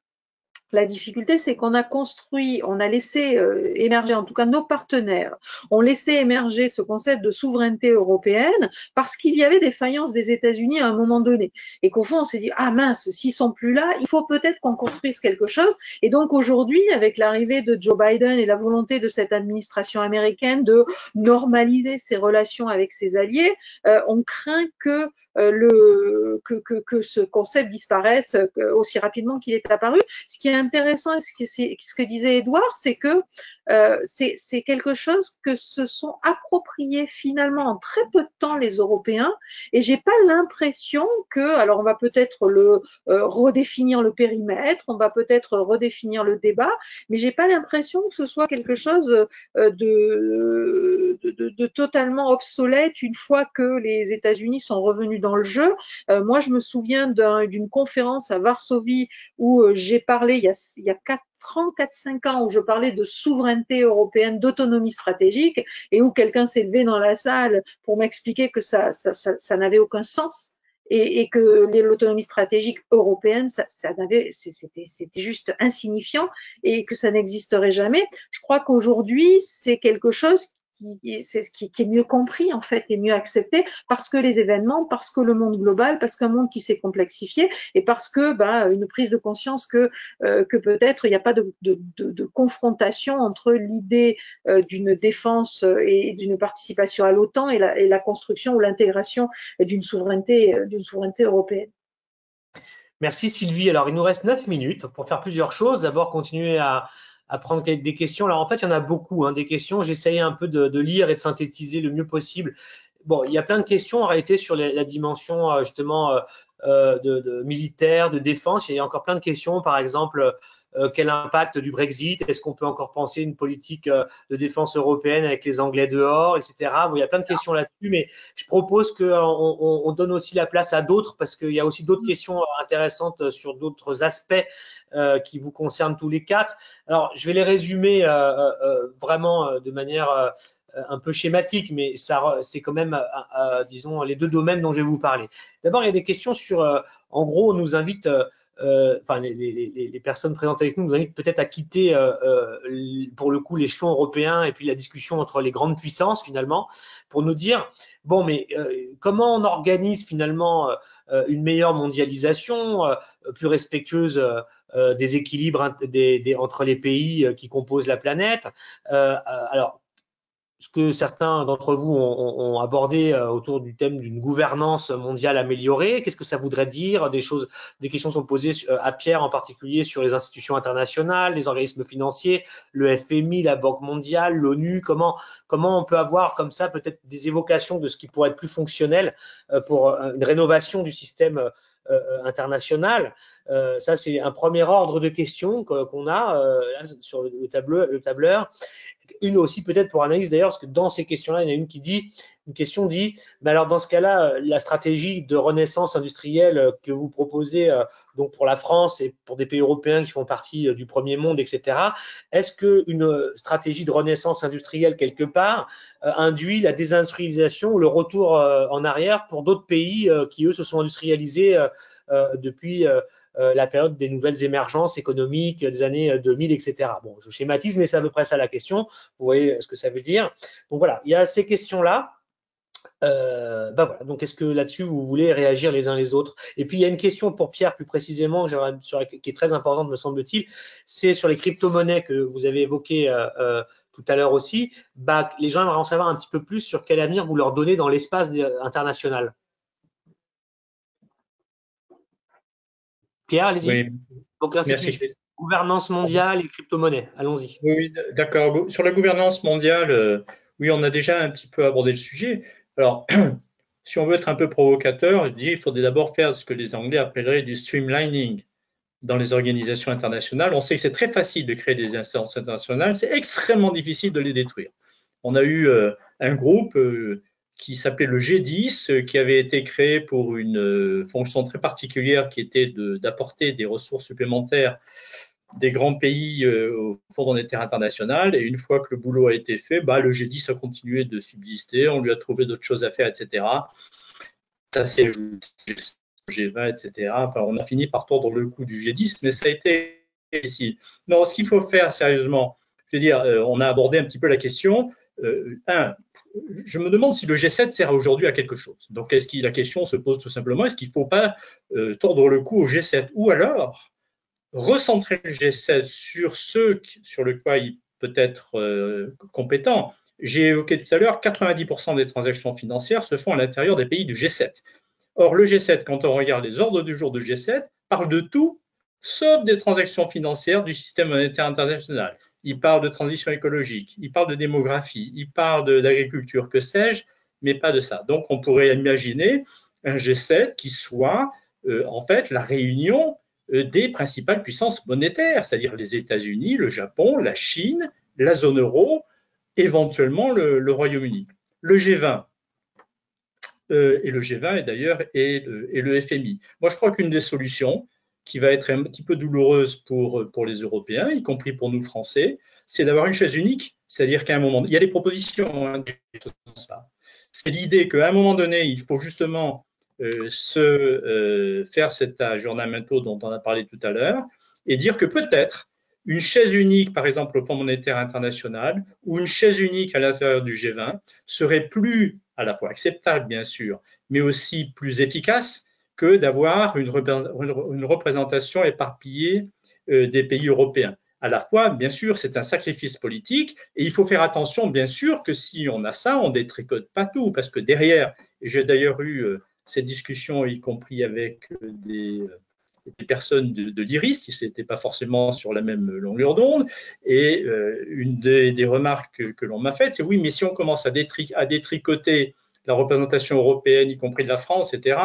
la difficulté, c'est qu'on a construit, on a laissé émerger, en tout cas nos partenaires, ont laissé émerger ce concept de souveraineté européenne parce qu'il y avait des faillances des États-Unis à un moment donné. Et qu'au fond, on s'est dit, ah mince, s'ils sont plus là, il faut peut-être qu'on construise quelque chose. Et donc aujourd'hui, avec l'arrivée de Joe Biden et la volonté de cette administration américaine de normaliser ses relations avec ses alliés, on craint que ce concept disparaisse aussi rapidement qu'il est apparu. Ce qui est intéressant, et ce que disait Edouard, c'est que c'est quelque chose que se sont appropriés finalement en très peu de temps les Européens, et j'ai pas l'impression que, alors on va peut-être redéfinir le périmètre, on va peut-être redéfinir le débat, mais j'ai pas l'impression que ce soit quelque chose de totalement obsolète une fois que les États-Unis sont revenus dans le jeu. Moi, je me souviens d'une conférence à Varsovie où j'ai parlé il y a 4-5 ans, où je parlais de souveraineté européenne, d'autonomie stratégique, et où quelqu'un s'est levé dans la salle pour m'expliquer que ça n'avait aucun sens. Et que l'autonomie stratégique européenne, c'était juste insignifiant et que ça n'existerait jamais. Je crois qu'aujourd'hui, c'est quelque chose qui est mieux compris en fait et mieux accepté parce que les événements, parce que le monde global, parce qu'un monde qui s'est complexifié et parce que une prise de conscience que peut-être il n'y a pas de confrontation entre l'idée d'une défense et d'une participation à l'OTAN et la construction ou l'intégration d'une souveraineté européenne. Merci Sylvie. Alors, il nous reste 9 minutes pour faire plusieurs choses. D'abord, continuer à prendre des questions. Alors, en fait, il y en a beaucoup, hein, des questions. J'essaye un peu de lire et de synthétiser le mieux possible. Bon, il y a plein de questions en réalité sur la dimension justement de militaire, de défense. Il y a encore plein de questions, par exemple, quel impact du Brexit? Est-ce qu'on peut encore penser une politique de défense européenne avec les Anglais dehors, etc. Bon, il y a plein de questions là-dessus, mais je propose qu'on donne aussi la place à d'autres parce qu'il y a aussi d'autres questions intéressantes sur d'autres aspects qui vous concernent tous les quatre. Alors, je vais les résumer vraiment de manière un peu schématique, mais c'est quand même, disons, les deux domaines dont je vais vous parler. D'abord, il y a des questions sur, en gros, on nous invite, enfin, les personnes présentes avec nous invitent peut-être à quitter, pour le coup, l'échelon européen et puis la discussion entre les grandes puissances, finalement, pour nous dire, bon, mais comment on organise finalement une meilleure mondialisation, plus respectueuse des équilibres entre les pays qui composent la planète. Alors, ce que certains d'entre vous ont abordé autour du thème d'une gouvernance mondiale améliorée. Qu'est-ce que ça voudrait dire? Des questions sont posées à Pierre en particulier sur les institutions internationales, les organismes financiers, le FMI, la Banque mondiale, l'ONU. Comment on peut avoir comme ça peut-être des évocations de ce qui pourrait être plus fonctionnel pour une rénovation du système international. Ça, c'est un premier ordre de questions qu'on a là, sur le tableur. Une aussi peut-être pour analyse d'ailleurs, parce que dans ces questions-là, il y en a une question dit, mais alors dans ce cas-là, la stratégie de renaissance industrielle que vous proposez donc pour la France et pour des pays européens qui font partie du premier monde, etc., est-ce qu'une stratégie de renaissance industrielle quelque part induit la désindustrialisation ou le retour en arrière pour d'autres pays qui, eux, se sont industrialisés depuis la période des nouvelles émergences économiques des années 2000, etc. Bon, je schématise, mais c'est à peu près ça la question. Vous voyez ce que ça veut dire. Donc voilà, il y a ces questions-là. Voilà. Donc, est-ce que là-dessus, vous voulez réagir les uns les autres? Et puis, il y a une question pour Pierre, plus précisément, qui est très importante, me semble-t-il, c'est sur les crypto-monnaies que vous avez évoquées tout à l'heure aussi. Les gens aimeraient en savoir un petit peu plus sur quel avenir vous leur donnez dans l'espace international. Pierre, allez-y. Oui. Donc, l'Institut gouvernance mondiale et crypto-monnaies. Allons-y. Oui, d'accord. Sur la gouvernance mondiale, oui, on a déjà un petit peu abordé le sujet. Alors, si on veut être un peu provocateur, je dis qu'il faudrait d'abord faire ce que les Anglais appelleraient du streamlining dans les organisations internationales. On sait que c'est très facile de créer des instances internationales, c'est extrêmement difficile de les détruire. On a eu un groupe qui s'appelait le G10, qui avait été créé pour une fonction très particulière qui était d'apporter des ressources supplémentaires des grands pays au Fonds monétaire international. Et une fois que le boulot a été fait, le G10 a continué de subsister, on lui a trouvé d'autres choses à faire, etc. Ça s'est ajouté au G20, etc. Enfin, on a fini par tordre le cou du G10, mais ça a été difficile. Non, ce qu'il faut faire sérieusement, je veux dire, on a abordé un petit peu la question. Je me demande si le G7 sert aujourd'hui à quelque chose. Donc, la question se pose tout simplement, est-ce qu'il ne faut pas tordre le cou au G7 ou alors recentrer le G7 sur ceux sur lesquels il peut être compétent. J'ai évoqué tout à l'heure, 90% des transactions financières se font à l'intérieur des pays du G7. Or, le G7, quand on regarde les ordres du jour du G7, parle de tout, sauf des transactions financières du système monétaire international. Il parle de transition écologique, il parle de démographie, il parle d'agriculture, que sais-je, mais pas de ça. Donc, on pourrait imaginer un G7 qui soit en fait la réunion des principales puissances monétaires, c'est-à-dire les États-Unis, le Japon, la Chine, la zone euro, éventuellement le Royaume-Uni. Le G20, et le G20 d'ailleurs et le FMI. Moi, je crois qu'une des solutions qui va être un petit peu douloureuse pour les Européens, y compris pour nous Français, c'est d'avoir une chaise unique, c'est-à-dire qu'à un moment, il y a des propositions, c'est l'idée qu'à un moment donné, il faut justement faire cet aggiornamento dont on a parlé tout à l'heure et dire que peut-être une chaise unique, par exemple au Fonds monétaire international, ou une chaise unique à l'intérieur du G20 serait plus à la fois acceptable, bien sûr, mais aussi plus efficace que d'avoir une représentation éparpillée des pays européens. À la fois, bien sûr, c'est un sacrifice politique et il faut faire attention, bien sûr, que si on a ça, on ne détricote pas tout, parce que derrière, et j'ai d'ailleurs eu cette discussion, y compris avec des personnes de l'IRIS qui n'étaient pas forcément sur la même longueur d'onde. Et une des remarques que l'on m'a faites, c'est oui, mais si on commence à détricoter la représentation européenne, y compris de la France, etc.,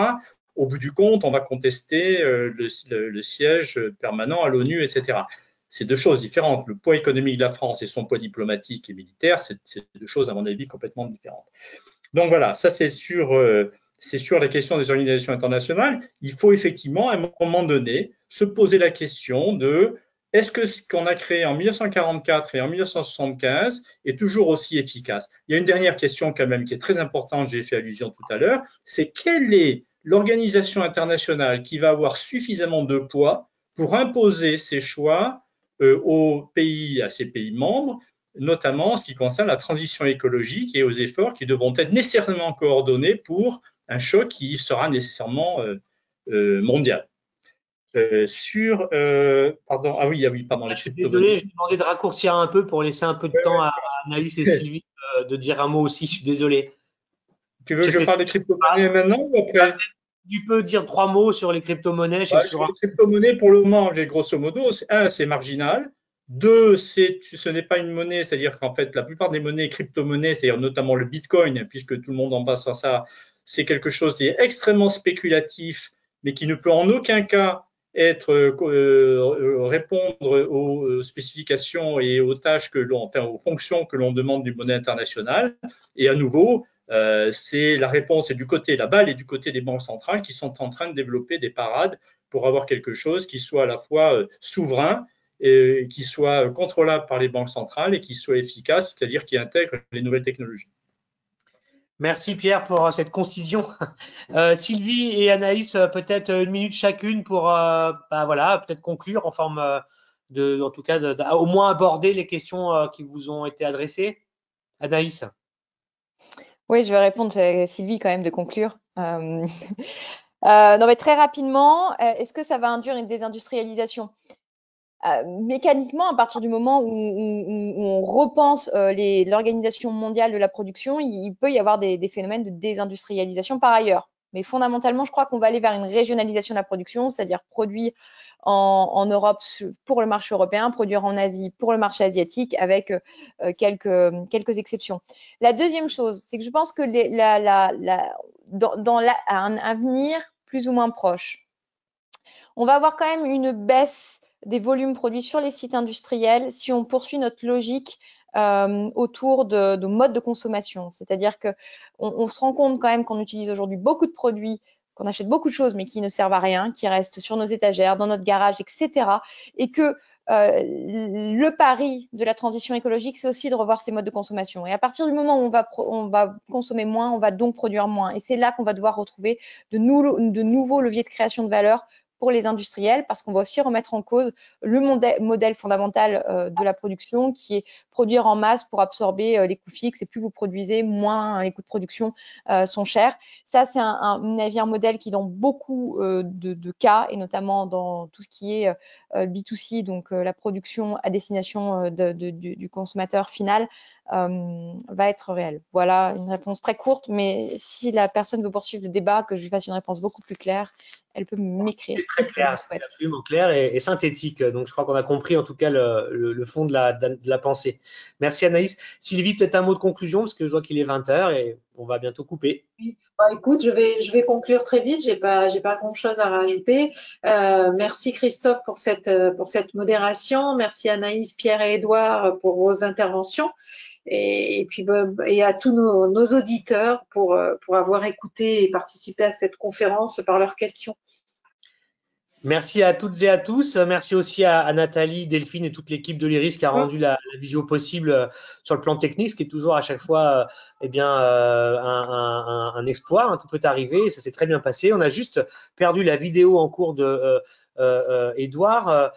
au bout du compte, on va contester le siège permanent à l'ONU, etc. C'est deux choses différentes. Le poids économique de la France et son poids diplomatique et militaire, c'est deux choses, à mon avis, complètement différentes. Donc voilà, ça c'est sur la question des organisations internationales. Il faut effectivement, à un moment donné, se poser la question de est-ce que ce qu'on a créé en 1944 et en 1975 est toujours aussi efficace? Il y a une dernière question quand même qui est très importante, j'ai fait allusion tout à l'heure, c'est quelle est l'organisation internationale qui va avoir suffisamment de poids pour imposer ses choix à ses pays membres, notamment en ce qui concerne la transition écologique et aux efforts qui devront être nécessairement coordonnés pour un choc qui sera nécessairement mondial. Pardon, je suis désolé, je vais demander de raccourcir un peu pour laisser un peu de temps à Anaïs et Sylvie de dire un mot aussi, je suis désolé. Tu veux que je parle des crypto-monnaies maintenant ou après? Tu peux dire 3 mots sur les crypto-monnaies. Sur les crypto-monnaies, pour le moment, j'ai grosso modo, c'est marginal. 2, ce n'est pas une monnaie, c'est-à-dire qu'en fait, la plupart des monnaies crypto-monnaies, c'est-à-dire notamment le Bitcoin, puisque tout le monde en passe à ça, c'est quelque chose qui est extrêmement spéculatif, mais qui ne peut en aucun cas répondre aux spécifications et aux tâches aux fonctions que l'on demande du monnaie internationale. Et à nouveau, la réponse est du côté, la balle est du côté des banques centrales qui sont en train de développer des parades pour avoir quelque chose qui soit à la fois souverain, et qui soit contrôlable par les banques centrales et qui soit efficace, c'est-à-dire qui intègre les nouvelles technologies. Merci Pierre pour cette concision. Sylvie et Anaïs, peut-être une minute chacune pour peut-être conclure en forme en tout cas, au moins aborder les questions qui vous ont été adressées. Anaïs. Oui, je vais répondre à Sylvie quand même de conclure. Non, mais très rapidement, est-ce que ça va induire une désindustrialisation? Mécaniquement, à partir du moment où on repense l'organisation mondiale de la production, il peut y avoir des phénomènes de désindustrialisation par ailleurs. Mais fondamentalement, je crois qu'on va aller vers une régionalisation de la production, c'est-à-dire produire en Europe pour le marché européen, produire en Asie pour le marché asiatique, avec quelques exceptions. La deuxième chose, c'est que je pense que dans un avenir plus ou moins proche, on va avoir quand même une baisse des volumes produits sur les sites industriels si on poursuit notre logique autour de modes de consommation. C'est-à-dire que on se rend compte quand même qu'on utilise aujourd'hui beaucoup de produits, qu'on achète beaucoup de choses, mais qui ne servent à rien, qui restent sur nos étagères, dans notre garage, etc. Et que le pari de la transition écologique, c'est aussi de revoir ces modes de consommation. Et à partir du moment où on va consommer moins, on va donc produire moins. Et c'est là qu'on va devoir retrouver de nouveaux leviers de création de valeur pour les industriels, parce qu'on va aussi remettre en cause le modèle fondamental de la production, qui est produire en masse pour absorber les coûts fixes, et plus vous produisez, moins les coûts de production sont chers. Ça, c'est un modèle qui, dans beaucoup de cas, et notamment dans tout ce qui est B2C, donc la production à destination du consommateur final, va être réel. Voilà une réponse très courte, mais si la personne veut poursuivre le débat, que je lui fasse une réponse beaucoup plus claire, elle peut m'écrire. C'est très clair, c'est absolument clair et synthétique. Donc, je crois qu'on a compris en tout cas le fond de la pensée. Merci Anaïs. Sylvie, peut-être un mot de conclusion parce que je vois qu'il est 20h et on va bientôt couper. Bah, écoute, je vais conclure très vite. J'ai pas grand-chose à rajouter. Merci Christophe pour cette modération. Merci Anaïs, Pierre et Édouard pour vos interventions. Et puis et à tous nos auditeurs pour avoir écouté et participé à cette conférence par leurs questions. Merci à toutes et à tous. Merci aussi à Nathalie, Delphine et toute l'équipe de l'IRIS qui a rendu la visio possible sur le plan technique, ce qui est toujours à chaque fois un exploit. Hein, tout peut arriver et ça s'est très bien passé. On a juste perdu la vidéo en cours de Édouard,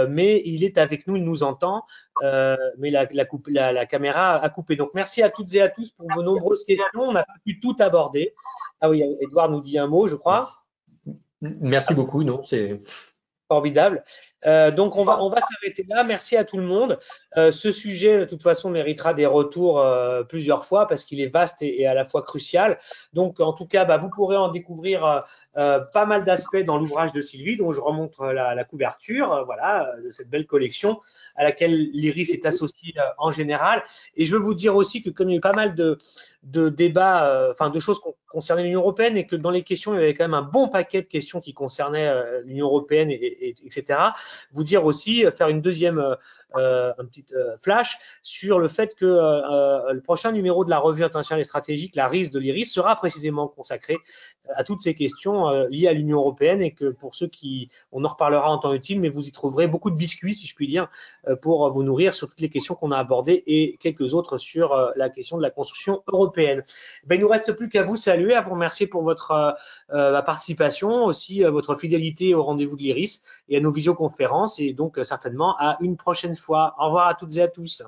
mais il est avec nous, il nous entend, mais la caméra a coupé. Donc merci à toutes et à tous pour vos nombreuses questions. On n'a pas pu tout aborder. Ah oui, Édouard nous dit un mot, je crois. Merci beaucoup, non, c'est formidable. Donc on va s'arrêter là. Merci à tout le monde. Ce sujet, de toute façon, méritera des retours plusieurs fois parce qu'il est vaste et à la fois crucial. Donc en tout cas, vous pourrez en découvrir pas mal d'aspects dans l'ouvrage de Sylvie, dont je remonte la couverture, voilà, de cette belle collection à laquelle l'IRIS est associé en général. Et je veux vous dire aussi que comme il y a eu pas mal de débats, de choses concernaient l'Union européenne et que dans les questions, il y avait quand même un bon paquet de questions qui concernaient l'Union européenne, etc. Vous dire aussi, faire une deuxième un petit flash sur le fait que le prochain numéro de la revue internationale et stratégique, la RIS de l'IRIS, sera précisément consacré à toutes ces questions liées à l'Union européenne et que pour ceux qui, on en reparlera en temps utile, mais vous y trouverez beaucoup de biscuits, si je puis dire, pour vous nourrir sur toutes les questions qu'on a abordées et quelques autres sur la question de la construction européenne. Il ne nous reste plus qu'à vous saluer, à vous remercier pour votre participation, aussi votre fidélité au rendez-vous de l'IRIS et à nos visioconférences et donc certainement à une prochaine fois. Au revoir à toutes et à tous.